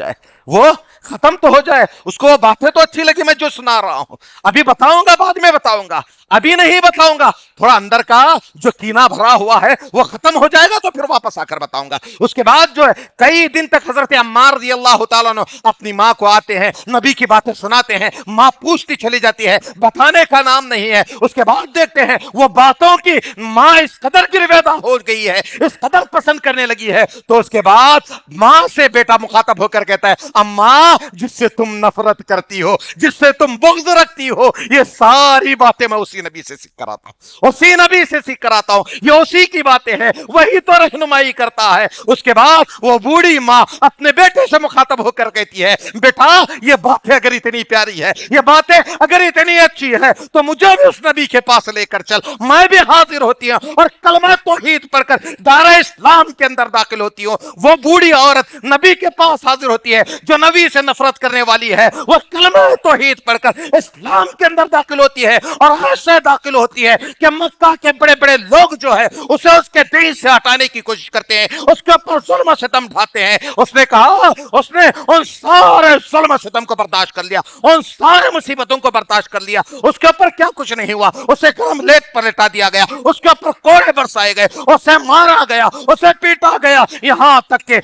جائے، اس کو باتیں تو اچھی لگی میں جو سنا رہا ہوں، ابھی بتاؤں گا، بعد میں بتاؤں گا، ابھی نہیں بتاؤں گا، تھوڑا اندر کا جو کینہ بھرا ہوا ہے وہ ختم ہو جائے گا تو پھر واپس آ کر بتاؤں گا۔ اس کے بعد جو ہے کئی دن تک حضرت عمار رضی اللہ تعالیٰ عنہ اپنی ماں کو آتے ہیں، نبی کی باتیں سناتے ہیں، ماں پوچھتی چلی جاتی ہے، بتانے کا نام نہیں ہے۔ اس کے بعد دیکھتے ہیں وہ باتوں کی ماں اس قدر گرویدہ ہو گئی ہے، اس قدر پسند کرنے لگی ہے، تو اس کے بعد ماں سے بیٹا مخاطب ہو کر کہتا ہے، اماں جس سے تم نفرت کرتی ہو، جس سے تم بغض رکھتی ہو، یہ ساری باتیں میں اسی نبی سے سیکھ کر آتا ہوں، اسی نبی سے سیکھ کر آتا ہوں، یہ اسی کی باتیں ہیں، وہی تو رہنمائی کرتا ہے۔ اس کے بعد وہ بوڑھی ماں اپنے بیٹے سے مخاطب ہو کر کہتی ہے، بیٹا یہ باتیں اگر اتنی پیاری ہے، یہ باتیں اگر اتنی اچھی ہے تو مجھے بھی اس نبی کے پاس لے کر چل، میں بھی حاضر ہوتی ہوں اور کلمہ توحید پڑھ کر دارِ اسلام کے اندر داخل ہوتی ہوں۔ وہ بوڑھی عورت نبی کے پاس حاضر ہوتی ہے جو نبی سے نفرت کرنے والی ہے، وہ کلمہ توحید پڑھ کر اسلام کے اندر داخل ہوتی ہے، اور ایسے داخل ہوتی ہے کہ مکہ کے بڑے بڑے لوگ جو ہے اسے اس کے دین سے ہٹانے کی کوشش کرتے ہیں، اس کے اوپر ظلم و ستم ڈھاتے ہیں۔ اس نے کہا، اس نے ان سارے ظلم و ستم کو برداشت کر لیا، ان سارے مصیبتوں کو برداشت کر لیا، اس کے اوپر کیا کچھ نہیں ہوا، اسے گرم لیک پر لٹا دیا گیا، اس کے اوپر کوڑے برسائے گئے، اسے مارا گیا، اسے پیٹا گیا، یہاں تک کہ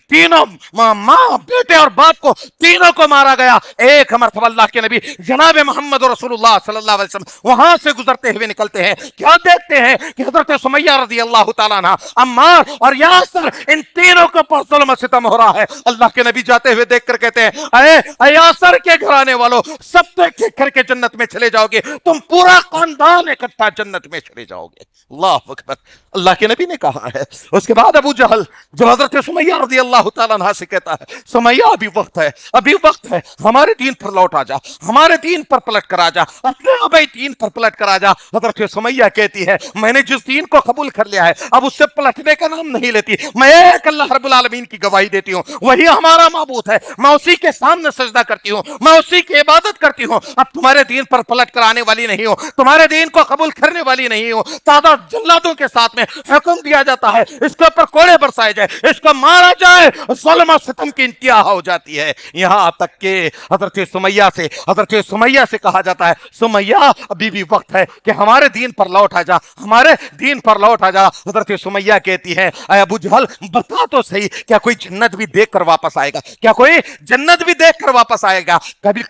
تینوں ماں بیٹے اور باپ کو تینوں کو مارا گیا۔ ایک مرتبہ اللہ کے نبی جناب محمد رسول اللہ صلی اللہ علیہ وسلم وہاں سے گزرتے ہوئے نکلتے ہیں، کیا دیکھتے ہیں کہ حضرت سمیہ رضی اللہ تعالیٰ عنہ، عمار اور یاسر، ان تینوں کو پر ظلم و ستم ہو رہا ہے۔ اللہ کے نبی جاتے ہوئے دیکھ کر کہتے ہیں، اے یاسر کے گھرانے والوں، سب تو ایک ایک کر کے جنت میں چلے جاؤ گے، تم پورا خاندان اکٹھا جنت میں چلے جاؤ گے۔ اللہ اکبر، اللہ کے نبی نے کہا ہے۔ اس کے بعد ابو جہل جو حضرت سمیہ رضی اللہ تعالیٰ عنہ سے کہتا ہے، سمیہ ابھی وقت ہے، ابھی وقت ہے، ہمارے دین پر لوٹ آ جا، ہمارے دین پر پلٹ کر آ جا، اپنے ابھی دین پر پلٹ کر آ جا۔ حضرت سمیہ کہتی ہے، میں نے جس دین کو قبول کر لیا ہے اب اس سے پلٹنے کا نام نہیں لیتی، میں ایک اللہ رب العالمین کی گواہی دیتی ہوں، وہی ہمارا معبود ہے، میں اسی کے سامنے سجدہ کرتی ہوں، میں اسی کی عبادت کرتی ہوں، اب تمہارے دین پر پلٹ کر آنے والی نہیں ہوں، تمہارے دین کو قبول کرنے والی نہیں ہوں۔ تعداد جلادوں کے ساتھ میں حکم دیا جاتا ہے اس کے اوپر کوڑے برسائے جائے، اس کو مارا جائے، ظلم و ستم کی انتہا ہو جاتی ہے، یہاں تک کہ حضرت سمیہ سے کہا جاتا ہے، سمیہ ابھی بھی وقت ہے کہ ہمارے دین پر لوٹ آ جا، ہمارے دین پر لوٹ آ جا۔ حضرت سمیہ کہتی ہے، اے ابو جہل بتا تو صحیح، کیا کوئی جنت بھی دیکھ کر واپس آئے گا؟ کیا کوئی جنت بھی دیکھ کر واپس آئے گا؟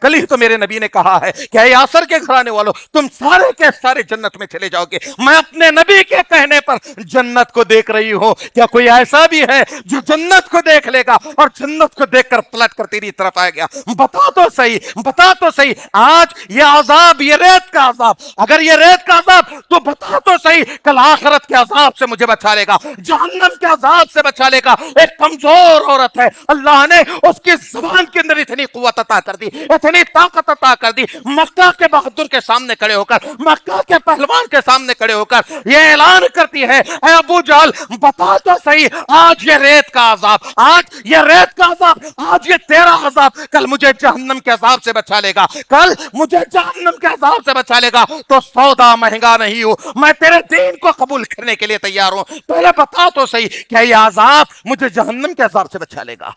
کل ہی تو میرے نبی نے کہا ہے کہ اے یاسر کے گھرانے والوں، تم سارے کے سارے جنت میں چلے جاؤ گے، میں اپنے نبی کے کہنے پر جنت کو دیکھ رہی ہوں، کیا کوئی ایسا بھی ہے جو جنت کو دیکھ لے گا اور جنت کو دیکھ کر پلٹ کر تیری طرف آئے گا؟ بتا تو صحیح، آج یہ عذاب، یہ ریت کا عذاب، اگر یہ ریت کا عذاب تو بتا تو صحیح، کل آخرت کے عذاب سے مجھے بچا لے گا، جہنم کے عذاب سے بچا لے گا۔ ایک کمزور عورت ہے، اللہ نے اس کی زبان کے اندر اتنی قوت عطا کر دی، اتنی طاقت عطا کر دی، مکہ کے بہادر کے سامنے کھڑے ہو کر، مکہ کے پہلوان کے سامنے کھڑے ہو کر یہ اعلان کرتی ہے، اے ابو جہل بتا تو صحیح، آج یہ ریت کا عذاب، آج یہ ریت کا عذاب، آج یہ تیرا عذاب کل مجھے جہنم کے عذاب سے بچا لے گا، کل مجھے جہنم کے عذاب سے بچا لے گا، تو سودا مہنگا نہیں ہوں، میں تیرے دین کو قبول کرنے کے لیے تیار ہوں، پہلے بتا تو صحیح کیا یہ عذاب مجھے جہنم کے عذاب سے بچا لے گا؟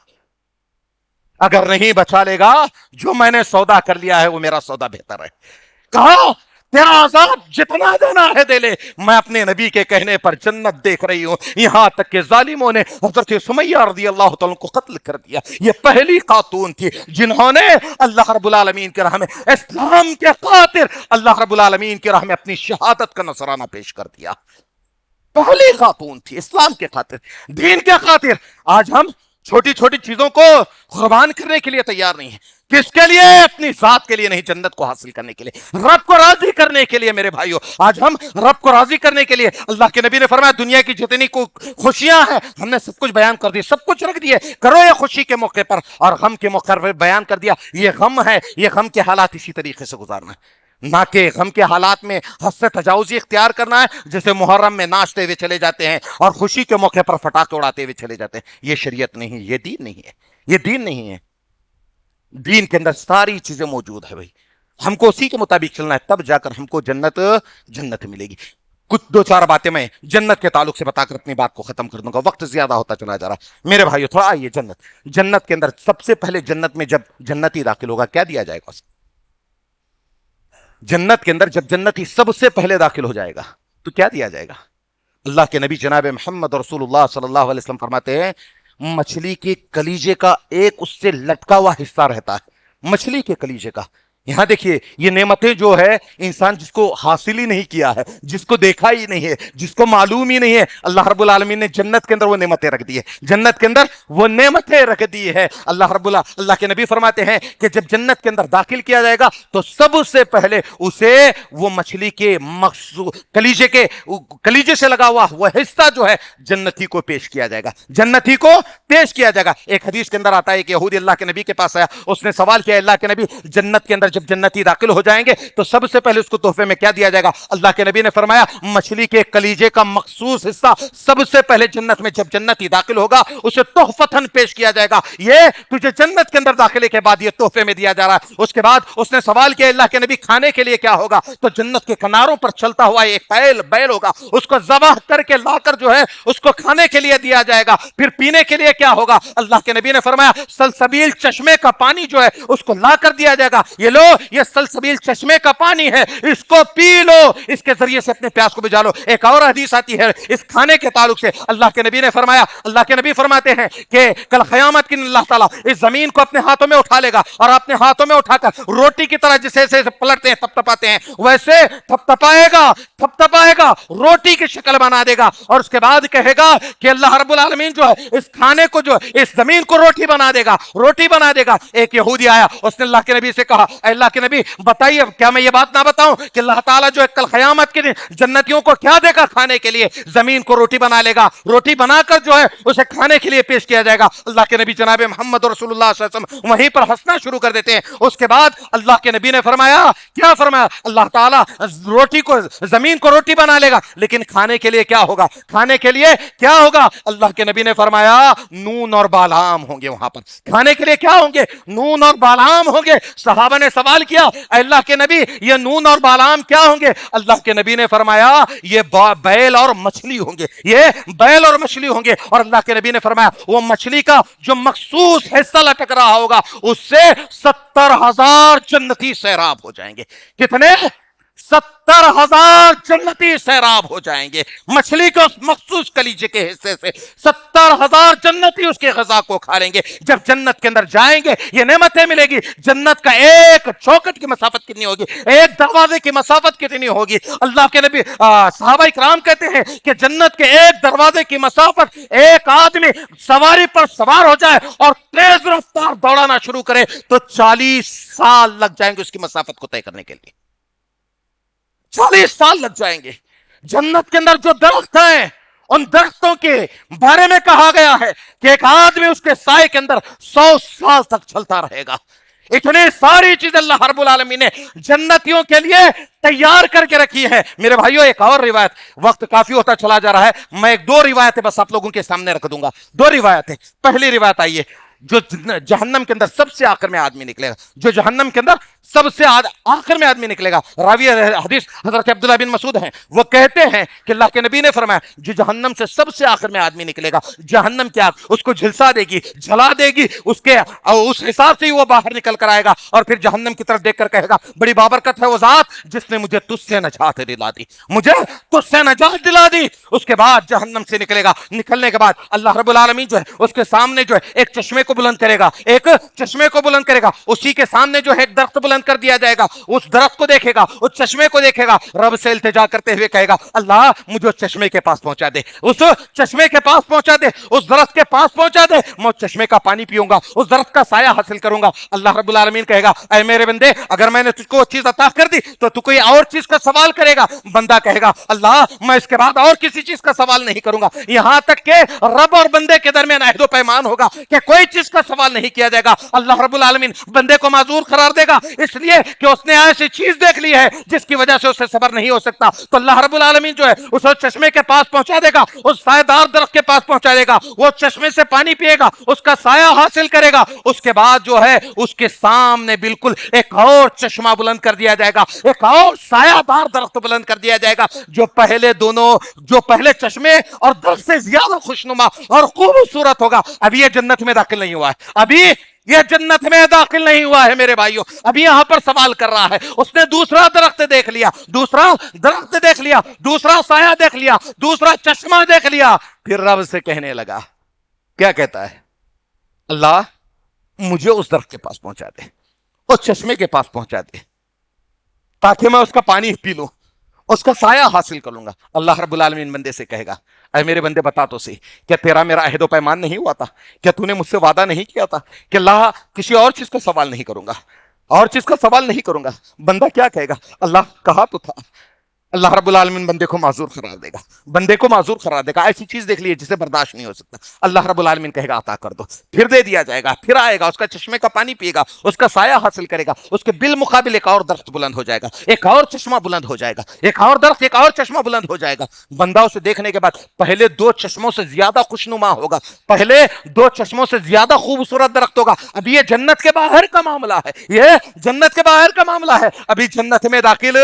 اگر نہیں بچا لے گا، جو میں نے سودا کر لیا ہے وہ میرا سودا بہتر ہے. کہا تیرا عذاب جتنا دینا ہے دے لے، میں اپنے نبی کے کہنے پر جنت دیکھ رہی ہوں. یہاں تک کہ ظالموں نے حضرت سمیہ رضی اللہ تعالیٰ کو قتل کر دیا. یہ پہلی خاتون تھی جنہوں نے اللہ رب العالمین کی راہ میں، اسلام کے خاطر اللہ رب العالمین کی راہ میں اپنی شہادت کا نذرانہ پیش کر دیا. پہلی خاتون تھی اسلام کے خاطر، دین کے خاطر. آج ہم چھوٹی چھوٹی چیزوں کو قربان کرنے کے لیے تیار نہیں ہیں. کس کے لیے؟ اپنی ذات کے لیے نہیں، جنت کو حاصل کرنے کے لیے، رب کو راضی کرنے کے لیے. میرے بھائیو، آج ہم رب کو راضی کرنے کے لیے، اللہ کے نبی نے فرمایا دنیا کی جتنی خوشیاں ہیں ہم نے سب کچھ بیان کر دی، سب کچھ رکھ دیے، کرو یہ خوشی کے موقع پر، اور غم کے موقع پر بیان کر دیا. یہ غم ہے، یہ غم کے حالات اسی طریقے سے گزارنا ہے، نہ کہ غم کے حالات میں حد سے تجاوزی اختیار کرنا ہے، جیسے محرم میں ناچتے ہوئے چلے جاتے ہیں اور خوشی کے موقع پر پٹاخے اڑاتے ہوئے چلے جاتے ہیں. یہ شریعت نہیں، یہ دین نہیں ہے، یہ دین نہیں ہے. دین کے اندر ساری چیزیں موجود ہے بھائی، ہم کو اسی کے مطابق چلنا ہے، تب جا کر ہم کو جنت ملے گی. کچھ دو چار باتیں میں جنت کے تعلق سے بتا کر اپنی بات کو ختم کر دوں گا، وقت زیادہ ہوتا چلا جا رہا ہے. میرے بھائیو تھوڑا آئیے. جنت کے اندر سب سے پہلے جنت میں جب جنتی داخل ہوگا کیا دیا جائے گا؟ جنت کے اندر جب جنتی سب سے پہلے داخل ہو جائے گا تو کیا دیا جائے گا؟ اللہ کے نبی جناب محمد رسول اللہ صلی اللہ علیہ وسلم فرماتے ہیں مچھلی کے کلیجے کا ایک اس سے لٹکا ہوا حصہ رہتا ہے، مچھلی کے کلیجے کا. یہاں دیکھیے یہ نعمتیں جو ہے انسان جس کو حاصل ہی نہیں کیا ہے، جس کو دیکھا ہی نہیں ہے، جس کو معلوم ہی نہیں ہے، اللہ رب العالمین نے جنت کے اندر وہ نعمتیں رکھ دی ہے. جنت کے اندر وہ نعمتیں رکھ دی ہے. اللہ کے نبی فرماتے ہیں کہ جب جنت کے اندر داخل کیا جائے گا تو سب سے پہلے اسے وہ مچھلی کے کلیجے سے لگا ہوا وہ حصہ جو ہے جنتی کو پیش کیا جائے گا، جنتی کو پیش کیا جائے گا. ایک حدیث کے اندر آتا ہے کہ یہودی اللہ کے نبی کے پاس آیا، اس نے سوال کیا اللہ کے نبی جنت کے اندر جب جنتی داخل ہو جائیں گے تو سب سے پہلے اس کو تحفے میں کیا دیا جائے گا؟ اللہ کے نبی نے فرمایا مچھلی کے کلیجے کا مخصوص حصہ سب سے پہلے جنت میں جب جنتی داخل ہوگا اسے تحفتاً پیش کیا جائے گا. یہ تجھے جنت کے اندر داخلے کے بعد یہ تحفے میں دیا جا رہا ہے. اس کے بعد اس نے سوال کیا اللہ کے نبی کھانے کے لیے کیا ہوگا؟ تو جنت کے کناروں پر چلتا ہوا ایک بیل ہوگا، اس کو ذبح کر کے لا کر جو ہے اس کو کھانے کے لیے دیا جائے گا. پھر پینے کے لیے کیا ہوگا؟ اللہ کے نبی نے فرمایا سلسبیل چشمے کا پانی جو ہے اس کو لا کر دیا جائے گا. یہ لو، یہ سلسبیل چشمے کا پانی ہے، اس کو پی لو، اس کے ذریعے سے اپنے پیاس کو بجھا لو. ایک اور حدیث آتی ہے اس کھانے کے تعلق سے، اللہ کے نبی نے فرمایا، اللہ کے نبی فرماتے ہیں کہ کل قیامت کے دن اللہ تعالیٰ اس زمین کو اپنے ہاتھوں میں اٹھا لے گا اور اپنے ہاتھوں میں اٹھا کر روٹی کی طرح جسے پلٹتے ہیں تھپتھپاتے ہیں ویسے تھپتھپائے گا، روٹی کی شکل بنا دے گا اور اس کے بعد کہے گا کہ اللہ رب العالمین جو ہے اس کھانے کو جو اس زمین کو روٹی بنا دے گا. ایک یہودی آیا، اس نے اللہ کے نبی سے کہا اے اللہ کے نبی بتائیے کیا میں یہ بات نہ بتاؤں کہ اللہ تعالیٰ جو ہے کل قیامت کے دن جنتیوں کو کیا دے گا کھانے کے لیے؟ زمین کو روٹی بنا لے گا، روٹی بنا کر جو ہے اسے کھانے کے لیے پیش کیا جائے گا. اللہ کے نبی جناب محمد رسول اللہ صلی اللہ علیہ وسلم وہیں پر ہنسنا شروع کر دیتے ہیں. اس کے بعد اللہ کے نبی نے فرمایا، کیا فرمایا؟ اللہ تعالیٰ زمین کو روٹی بنا لے گا لیکن کھانے کے لیے کیا ہوگا؟ اللہ کے نبی نے فرمایا نون اور بالام ہوں گے. وہاں پر کھانے کے لیے کیا ہوں گے؟ نون اور بالام ہوں گے. صحابہ نے سوال کیا اے اللہ کے نبی یہ نون اور بالام کیا ہوں گے؟ اللہ کے نبی نے فرمایا یہ بیل اور مچھلی ہوں گے. اور اللہ کے نبی نے فرمایا وہ مچھلی کا جو مخصوص حصہ لٹک رہا ہوگا اس سے 70,000 جنتی سیراب ہو جائیں گے. کتنے؟ 70,000 جنتی سیراب ہو جائیں گے. مچھلی کے اس مخصوص کلیجے کے حصے سے 70,000 جنتی اس کے غذا کو کھا لیں گے. جب جنت کے اندر جائیں گے یہ نعمتیں ملے گی. جنت کا ایک چوکٹ کی مسافت کتنی ہوگی؟ ایک دروازے کی مسافت کتنی ہوگی؟ اللہ کے نبی صحابہ اکرام کہتے ہیں کہ جنت کے ایک دروازے کی مسافت ایک آدمی سواری پر سوار ہو جائے اور تیز رفتار دوڑانا شروع کرے تو 40 سال لگ جائیں گے اس کی مسافت کو طے کرنے کے لیے. 40 سال لگ جائیں گے. جنت کے اندر جو درخت ہیں ان درختوں کے بارے میں کہا گیا ہے کہ ایک آدمی اس کے سائے کے اندر 100 سال تک چلتا رہے گا. اتنی ساری چیز اللہ رب العالمین نے جنتیوں کے لیے تیار کر کے رکھی ہے. میرے بھائیوں ایک اور روایت، وقت کافی ہوتا چلا جا رہا ہے، میں ایک 2 روایتیں بس آپ لوگوں کے سامنے رکھ دوں گا. 2 روایتیں. پہلی روایت آئیے، جو جہنم کے اندر سب سے آخر میں آدمی نکلے گا، جو جہنم کے اندر سب سے آخر میں آدمی نکلے گا، راوی حدیث حضرت عبداللہ بن مسعود ہیں، وہ کہتے ہیں کہ اللہ کے نبی نے فرمایا جو جہنم سے سب سے آخر میں آدمی نکلے گا، جہنم کی آگ اس کو جھلسا دے گی، جلا دے گی، اس حساب سے ہی وہ باہر نکل کر آئے گا، اور پھر جہنم کی طرف دیکھ کر کہے گا بڑی بابرکت ہے وہ ذات جس نے مجھے تجھ سے نجات دلا دی، مجھے تجھ سے نجات دلا دی۔ اس کے بعد جہنم سے نکلے گا، نکلنے کے بعد اللہ رب العالمین جو ہے اس کے سامنے جو ہے ایک چشمے کو بلند کرے گا، ایک چشمے کو بلند کرے گا، اسی کے سامنے جو ہے ایک درخت بلند کر دیا جائے گا، اس درخت کو دیکھے گا، اس چشمے کو دیکھے گا، رب سے التجا کرتے ہوئے کہے گا اللہ مجھے اس چشمے کے پاس پہنچا دے، اس چشمے کے پاس پہنچا دے، اس درخت کے پاس پہنچا دے، میں اس چشمے کا پانی پیوں گا، اس درخت کا سایہ حاصل کروں گا۔ اللہ رب العالمین کہے گا اے میرے بندے اگر میں نے تجھ کو وہ چیز عطا کر دی تو تو کوئی اور چیز کا سوال کرے گا؟ بندہ کہے گا اللہ میں اس کے بعد اور کسی چیز کا سوال نہیں کروں گا، یہاں تک کہ رب اور بندے کے درمیان عہد و پیمان ہوگا کہ کوئی چیز کا سوال نہیں کیا جائے گا۔ اللہ رب العالمین بندے کو معذور قرار دے گا اس لیے کہ اس نے ایسی چیز دیکھ لی ہے جس کی وجہ سے اسے صبر نہیں ہو سکتا، تو اللہ رب العالمین جو ہے اس چشمے کے پاس پہنچا دے گا، اس سایہ دار درخت کے پاس پہنچا دے گا، وہ چشمے سے پانی پیے گا، اس کا سایہ حاصل کرے گا، اس کے بعد جو ہے اس کے سامنے بالکل ایک اور چشمہ بلند کر دیا جائے گا، ایک اور سایہ دار درخت بلند کر دیا جائے گا جو پہلے چشمے اور درخت سے زیادہ خوشنما اور خوبصورت ہوگا۔ ابھی یہ جنت میں داخل نہیں ہوا ہے، ابھی یہ جنت میں داخل نہیں ہوا ہے میرے بھائیوں، ابھی یہاں پر سوال کر رہا ہے۔ اس نے دوسرا درخت دیکھ لیا، دوسرا درخت دیکھ لیا، دوسرا سایہ دیکھ لیا، دوسرا چشمہ دیکھ لیا، پھر رب سے کہنے لگا، کیا کہتا ہے؟ اللہ مجھے اس درخت کے پاس پہنچا دے، اس چشمے کے پاس پہنچا دے تاکہ میں اس کا پانی پی لوں، اس کا سایہ حاصل کر لوں گا۔ اللہ رب العالمین بندے سے کہے گا اے میرے بندے بتا تو صحیح، کیا تیرا میرا عہد و پیمان نہیں ہوا تھا؟ کیا تو نے مجھ سے وعدہ نہیں کیا تھا کہ اللہ کسی اور چیز کا سوال نہیں کروں گا، اور چیز کا سوال نہیں کروں گا؟ بندہ کیا کہے گا؟ اللہ کہا تو تھا۔ اللہ رب العالمین بندے کو معذور قرار دے گا، بندے کو معذور قرار دے گا، ایسی چیز دیکھ لی جسے برداشت نہیں ہو سکتا۔ اللہ رب العالمین کہے گا عطا کر دو، پھر دے دیا جائے گا، پھر آئے گا، اس کا چشمے کا پانی پیے گا، اس کا سایہ حاصل کرے گا، اس کے بالمقابل ایک اور درخت بلند ہو جائے گا، ایک اور چشمہ بلند ہو جائے گا، ایک اور درخت، ایک اور چشمہ بلند ہو جائے گا۔ بندہ اسے دیکھنے کے بعد پہلے دو چشموں سے زیادہ خوشنما ہوگا، پہلے دو چشموں سے زیادہ خوبصورت درخت ہوگا۔ ابھی یہ جنت کے باہر کا معاملہ ہے، یہ جنت کے باہر کا معاملہ ہے، ابھی جنت میں داخل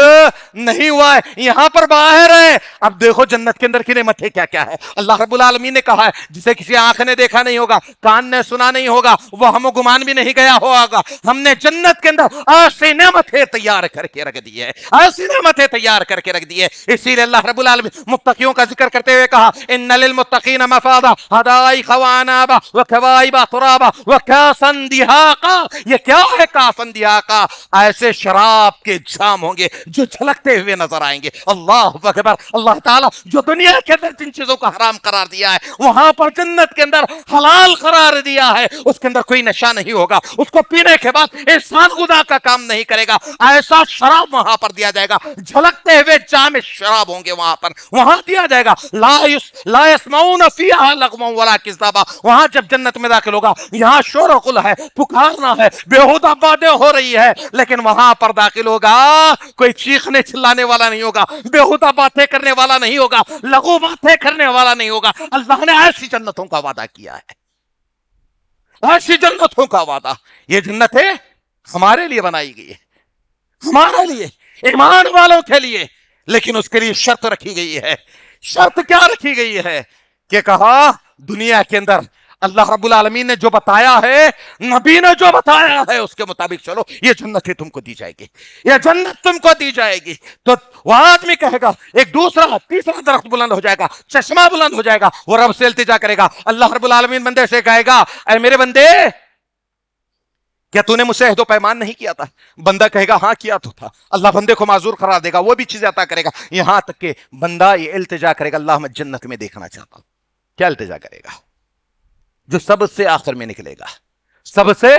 نہیں ہوا ہے، یہاں پر باہر ہے۔ اب دیکھو جنت کے اندر کی نعمتیں کیا کیا ہے۔ اللہ رب العالمین نے کہا ہے جسے کسی آنکھ نے دیکھا نہیں ہوگا، کان نے سنا نہیں ہوگا، وہ ہم گمان بھی نہیں گیا ہوگا، ہم نے جنت کے اندر ایسی نعمتیں تیار کر کے رکھ دی ہے، ایسی نعمتیں تیار کر کے رکھ دی ہے۔ اسی لیے اللہ رب العالمین متقیوں کا ذکر کرتے ہوئے کہا ان للمتقین مفازا حدائق وعنابا وکوائب ترابا وکاسا دہاقا۔ یہ کیا ہے کاسا دہاقا؟ ایسے شراب کے جام ہوں گے جو جھلکتے ہوئے نظر آئیں گے۔ اللہ اکبر۔ اللہ تعالیٰ جو دنیا کے اندر جن چیزوں کو حرام قرار دیا ہے وہاں پر جنت کے اندر حلال قرار دیا ہے، اس کے اندر کوئی نشہ نہیں ہوگا، اس کو پینے کے بعد انسان خدا کا کام نہیں کرے گا، ایسا شراب وہاں پر دیا جائے گا، جھلکتے ہوئے جام شراب ہوں گے وہاں پر، وہاں دیا جائے گا لا يسمعون فيها لغوا ولا كذابا۔ وہاں جب جنت میں داخل ہوگا یہاں شور و غل ہے، پکارنا ہے، بیہودہ باتیں ہو رہی ہے، لیکن وہاں پر داخل ہوگا کوئی چیخنے چلانے والا نہیں ہوگا، بیہودہ باتیں کرنے والا نہیں ہوگا، لغو باتیں کرنے والا نہیں ہوگا۔ اللہ نے ایسی جنتوں کا وعدہ کیا ہے، ایسی جنتوں کا وعدہ۔ یہ جنتیں ہمارے لیے بنائی گئی ہے، ہمارے لیے، ایمان والوں کے لیے، لیکن اس کے لیے شرط رکھی گئی ہے۔ شرط کیا رکھی گئی ہے کہ کہا دنیا کے اندر اللہ رب العالمین نے جو بتایا ہے، نبی نے جو بتایا ہے اس کے مطابق چلو، یہ جنت تم کو دی جائے گی، یہ جنت تم کو دی جائے گی۔ تو وہ آدمی کہے گا، ایک دوسرا تیسرا درخت بلند ہو جائے گا، چشمہ بلند ہو جائے گا، وہ رب سے التجا کرے گا۔ اللہ رب العالمین بندے سے کہے گا اے میرے بندے کیا تو نے مجھ سے عہد و پیمان نہیں کیا تھا؟ بندہ کہے گا ہاں کیا تو تھا۔ اللہ بندے کو معذور قرار دے گا، وہ بھی چیزیں عطا کرے گا، یہاں تک کہ بندہ یہ التجا کرے گا اللہ میں جنت میں دیکھنا چاہتا ہوں۔ کیا التجا کرے گا؟ جو سب سے آخر میں نکلے گا، سب سے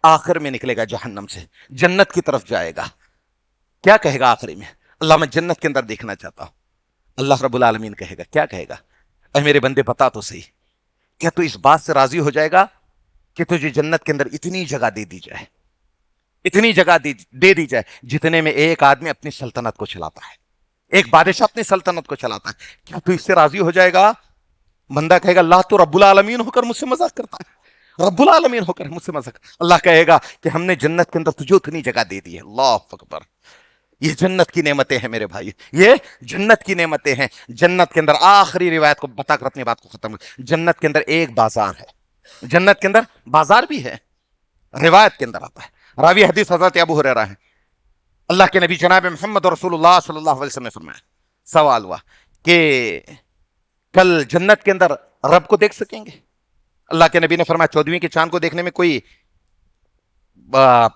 آخر میں نکلے گا جہنم سے، جنت کی طرف جائے گا۔ کیا کہے گا آخری میں؟ اللہ میں جنت کے اندر دیکھنا چاہتا ہوں۔ اللہ رب العالمین کہے گا، کیا کہے گا؟ اے میرے بندے بتا تو صحیح، کیا تو اس بات سے راضی ہو جائے گا کہ تجھے جنت کے اندر اتنی جگہ دے دی جائے، اتنی جگہ دے دی جائے جتنے میں ایک آدمی اپنی سلطنت کو چلاتا ہے، ایک بادشاہ اپنی سلطنت کو چلاتا ہے؟ کیا تو اس سے راضی ہو جائے گا؟ بندہ کہے گا اللہ تو رب العالمین ہو کر مجھ سے مذاق کرتا ہے، رب العالمین ہو کر مجھ سے مذاق. اللہ کہے گا کہ ہم نے جنت کے اندر تجھے اتنی جگہ دے دی ہے. اللہ اکبر. یہ جنت کی نعمتیں ہیں میرے بھائی, یہ جنت کی نعمتیں ہیں. جنت کے اندر آخری روایت کو بتا کر اپنی بات کو ختم کر, جنت کے اندر ایک بازار ہے, جنت کے اندر بازار بھی ہے. روایت کے اندر آتا ہے, راوی حدیث حضرت ابو ہریرہ ہے. اللہ کے نبی جناب محمد رسول اللہ صلی اللہ علیہ وسلم نے فرمایا, سوال ہوا کہ کل جنت کے اندر رب کو دیکھ سکیں گے؟ اللہ کے نبی نے فرمایا 14ویں کے چاند کو دیکھنے میں کوئی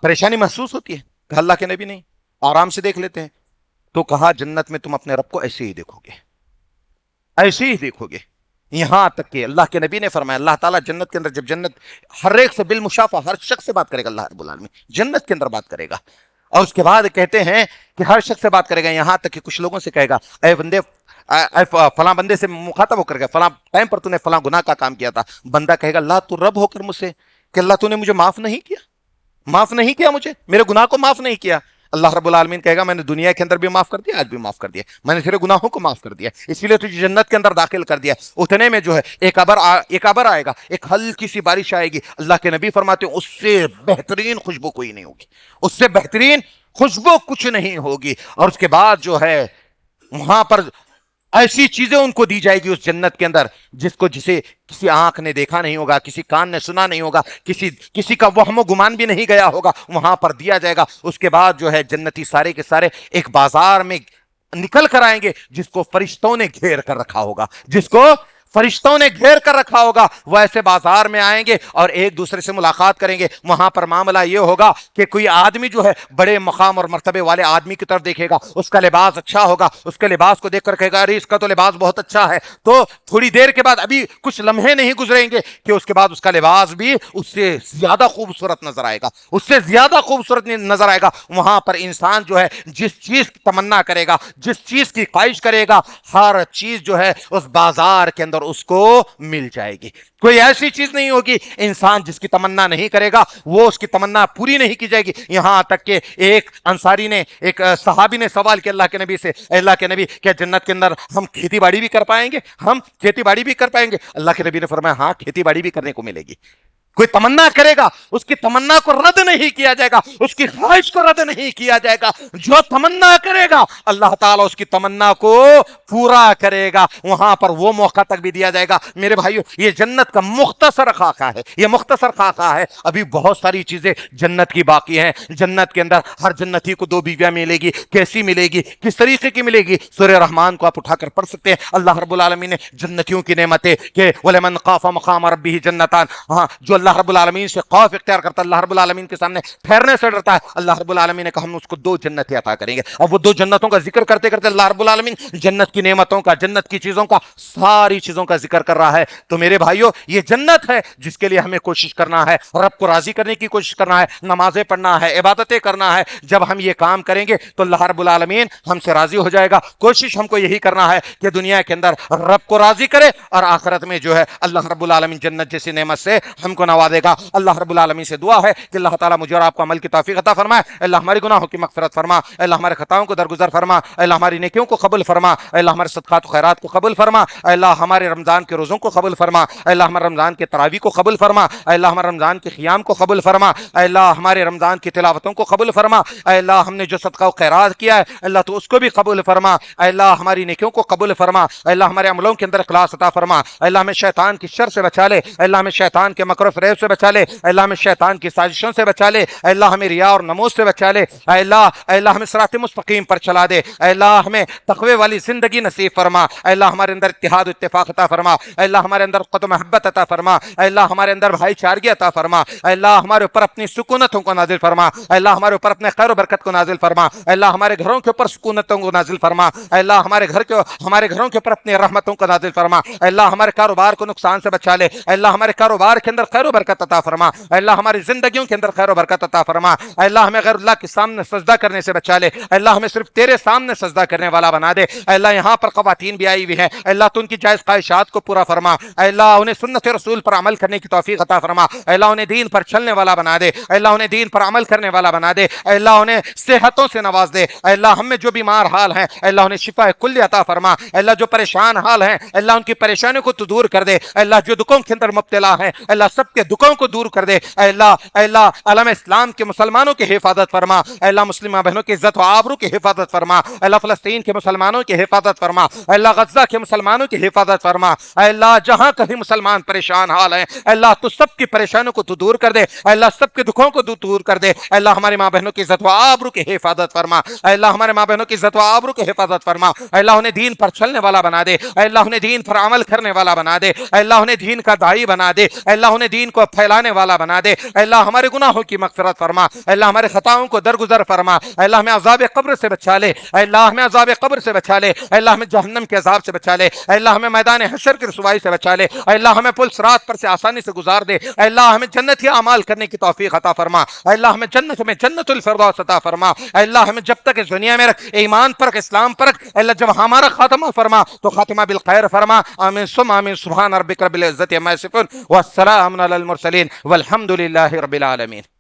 پریشانی محسوس ہوتی ہے؟ کہا اللہ کے نبی نہیں, آرام سے دیکھ لیتے ہیں. تو کہا جنت میں تم اپنے رب کو ایسے ہی دیکھو گے, ایسے ہی دیکھو گے. یہاں تک کہ اللہ کے نبی نے فرمایا اللہ تعالیٰ جنت کے اندر جب جنت ہر ایک سے بالمشافہ ہر شخص سے بات کرے گا, اللہ رب العالمین جنت کے اندر بات کرے گا, اور اس کے بعد کہتے ہیں کہ ہر شخص سے بات کرے گا, یہاں تک کہ کچھ لوگوں سے کہے گا اے بندے, فلاں بندے سے مخاطب ہو کر گیا, فلاں ٹائم پر تو نے فلاں گناہ کا کام کیا تھا. بندہ کہے گا اللہ تو رب ہو کر مجھ سے کہ اللہ تو نے مجھے معاف نہیں کیا, معاف نہیں کیا مجھے, میرے گناہ کو معاف نہیں کیا. اللہ رب العالمین کہے گا میں نے دنیا کے اندر بھی معاف کر دیا, آج بھی معاف کر دیا, میں نے تیرے گناہوں کو معاف کر دیا, اسی لیے تجھے جنت کے اندر داخل کر دیا. اتنے میں جو ہے ایک ابر آئے گا, ایک ہلکی سی بارش آئے گی. اللہ کے نبی فرماتے ہیں اس سے بہترین خوشبو کوئی نہیں ہوگی, اس سے بہترین خوشبو کچھ نہیں ہوگی. اور اس کے بعد جو ہے وہاں پر ایسی چیزیں ان کو دی جائے گی اس جنت کے اندر جسے کسی آنکھ نے دیکھا نہیں ہوگا, کسی کان نے سنا نہیں ہوگا, کسی کا وہم و گمان بھی نہیں گیا ہوگا, وہاں پر دیا جائے گا. اس کے بعد جو ہے جنتی سارے کے سارے ایک بازار میں نکل کر آئیں گے جس کو فرشتوں نے گھیر کر رکھا ہوگا, جس کو فرشتوں نے گھیر کر رکھا ہوگا. وہ ایسے بازار میں آئیں گے اور ایک دوسرے سے ملاقات کریں گے. وہاں پر معاملہ یہ ہوگا کہ کوئی آدمی جو ہے بڑے مقام اور مرتبے والے آدمی کی طرف دیکھے گا, اس کا لباس اچھا ہوگا, اس کے لباس کو دیکھ کر کہے گا ارے اس کا تو لباس بہت اچھا ہے. تو تھوڑی دیر کے بعد, ابھی کچھ لمحے نہیں گزریں گے کہ اس کے بعد اس کا لباس بھی اس سے زیادہ خوبصورت نظر آئے گا, اس سے زیادہ خوبصورت نظر آئے گا. وہاں پر انسان جو ہے جس چیز کی تمنا کرے گا, جس چیز کی خواہش کرے گا, ہر چیز جو ہے اس بازار کے اندر اس کو مل جائے گی. کوئی ایسی چیز نہیں ہوگی انسان جس کی تمنا نہیں کرے گا وہ اس کی تمنا پوری نہیں کی جائے گی. یہاں تک کہ ایک انصاری نے, ایک صحابی نے سوال کیا اللہ کے نبی سے, اللہ کے نبی کیا جنت کے اندر ہم کھیتی باڑی بھی کر پائیں گے, ہم کھیتی باڑی بھی کر پائیں گے؟ اللہ کے نبی نے فرمایا ہاں کھیتی باڑی بھی کرنے کو ملے گی. کوئی تمنا کرے گا اس کی تمنا کو رد نہیں کیا جائے گا, اس کی خواہش کو رد نہیں کیا جائے گا. جو تمنا کرے گا اللہ تعالیٰ اس کی تمنا کو پورا کرے گا. وہاں پر وہ موقع تک بھی دیا جائے گا. میرے بھائیو یہ جنت کا مختصر خاکہ ہے, یہ مختصر خاکہ ہے. ابھی بہت ساری چیزیں جنت کی باقی ہیں. جنت کے اندر ہر جنتی کو 2 بیویاں ملے گی. کیسی ملے گی, کس طریقے کی ملے گی؟ سورہ رحمان کو آپ اٹھا کر پڑھ سکتے ہیں. اللہ رب العالمین نے جنتیوں کی نعمتیں کہ وَلَمَنْ خَافَ مَقَامَ رَبِّهِ جَنَّتَانِ, ہاں جو اللہ رب العالمین سے خوف اختیار کرتا ہے, اللہ رب العالمین کے سامنے ٹھہرنے سے ڈرتا ہے, اللہ رب العالمین نے کہا ہم اس کو 2 جنتیں عطا کریں گے. اب وہ 2 جنتوں کا ذکر کرتے کرتے اللہ رب العالمین جنت کی نعمتوں کا, جنت کی چیزوں کا, ساری چیزوں کا ذکر کر رہا ہے. تو میرے بھائیو یہ جنت ہے جس کے لیے ہمیں کوشش کرنا ہے, رب کو راضی کرنے کی کوشش کرنا ہے, نمازیں پڑھنا ہے, عبادتیں کرنا ہے. جب ہم یہ کام کریں گے تو اللہ رب العالمین ہم سے راضی ہو جائے گا. کوشش ہم کو یہی کرنا ہے کہ دنیا کے اندر رب کو راضی کرے اور آخرت میں جو ہے اللہ رب العالمین جنت جیسی نعمت سے ہم کو نوازے گا. اللہ رب العالمین سے دعا ہے کہ اللہ تعالیٰ مجھے اور آپ کو عمل کی توفیق عطا فرمائے. اللہ ہمارے گناہوں کی مغفرت فرما, اللہ ہمارے خطاؤں کو درگزر فرما, اللہ ہماری نیکیوں کو قبول فرما, اللہ ہمارے صدقات و خیرات کو قبول فرما, اللہ ہمارے رمضان کے روزوں کو قبول فرما, اللہ ہمارے رمضان کے تراویح کو قبول فرما, اللہ ہمارے رمضان کے قیام کو قبول فرما, اللہ ہمارے رمضان کی تلاوتوں کو قبول فرما, اللہ ہم نے جو صدقہ و خیرات کیا ہے اللہ تو اس کو بھی قبول فرما, اللہ ہماری نیکیوں کو قبول فرما, اللہ ہمارے عملوں کے اندر اخلاص عطا فرما, اللہ ہمیں شیطان کی شر سے بچا لے, اللہ ہمیں شیطان کے مکر و فریب سے بچا لے, اللہ ہمیں شیطان کی سازشوں سے بچا لے, اللہ ہمیں ریا اور نموز سے بچا لے, اللہ ہمیں صراط مستقیم پر چلا دے, اللہ ہمیں تقوی والی زندگی نصیب فرما, اللہ ہمارے اندر اتحاد و اتفاق عطا فرما, اللہ ہمارے اندر قوت و محبت عطا فرما, اللہ ہمارے اندر بھائی چارگی عطا فرما, اللہ ہمارے اوپر اپنی سکونتوں کو نازل فرما, اللہ ہمارے اوپر اپنے خیر و برکت کو نازل فرما, اللہ ہمارے گھروں کے اوپر سکونتوں کو نازل فرما, اللہ ہمارے گھروں کے اوپر اپنی رحمتوں کو نازل فرما, اللہ ہمارے کاروبار کو نقصان سے بچا لے, اللہ ہمارے کاروبار کے اندر خیر و برکت عطا فرما, اللہ ہماری زندگیوں کے اندر خیر و برکت عطا فرما, اللہ ہمیں غیر اللہ کے سامنے سجدہ کرنے سے بچا لے, اللہ ہمیں صرف تیرے سامنے سجدہ کرنے والا بنا دے, اللہ یہاں پر خواتین بھی آئی ہوئی ہیں, اللہ تو ان کی جائز خواہشات کو پورا فرما, اللہ انہیں سنت رسول پر عمل کرنے کی توفیق عطا فرما, اللہ انہیں دین پر چلنے والا بنا دے, اللہ انہیں دین پر عمل کرنے والا بنا دے, اللہ انہیں صحتوں سے نواز دے, اللہ ہم میں جو بیمار حال ہیں اللہ انہیں شفا کلی عطا فرما, اللہ جو پریشان حال ہیں اللہ ان کی پریشانیوں کو تو دور کر دے, اللہ جو دکھوں کے اندر مبتلا ہیں اللہ سب کے دکھوں کو دور کر دے اے اللہ عالم اسلام کے مسلمانوں کی حفاظت فرما اے اللہ مسلمہ بہنوں کی عزت و آبرو کی حفاظت فرما اے اللہ فلسطین کے مسلمانوں کی حفاظت فرما اے اللہ غزہ کے مسلمانوں کی حفاظت فرما اے اللہ جہاں کہیں مسلمان پریشان حال ہیں اے اللہ تو سب کی پریشانوں کو تو دور کر دے اے اللہ سب کے دکھوں کو دور کر دے اے اللہ ہماری ماں بہنوں کی عزت و آبرو کی حفاظت فرما اے اللہ ہمارے ماں بہنوں کی عزت و آبرو کی حفاظت فرما اے اللہ انہیں دین پر چلنے والا بنا دے اے اللہ انہیں دین پر عمل کرنے والا بنا دے اے اللہ انہیں دین کا داعی بنا دے اے اللہ انہیں دین کو پھیلانے والا بنا دے اے اللہ ہمارے گناہوں کی مغفرت فرما اے اللہ ہمارے خطاؤں کو درگزر فرما اے اللہ ہمیں عذاب قبر سے بچا لے اے اللہ ہمیں عذاب قبر سے بچا لے اے اللہ ہمیں جہنم کے عذاب سے بچا لے اے اللہ ہمیں میدان حشر کی رسوائی سے بچا لے اے اللہ ہمیں پل صراط پر سے آسانی سے گزار دے اے اللہ ہمیں جنتی اعمال کرنے کی توفیق عطا فرما اے اللہ ہمیں جنت الفردوس عطا فرما اے اللہ ہمیں جب تک اس دنیا میں رکھ ایمان پر رکھ اسلام پر رکھ اے اللہ جب ہمارا خاتمہ فرما تو خاتمہ بالخیر فرما آمین ثم آمین سبحان ربک رب العزت عما یصفون والسلام علی المرسلین والحمد للہ رب العالمین.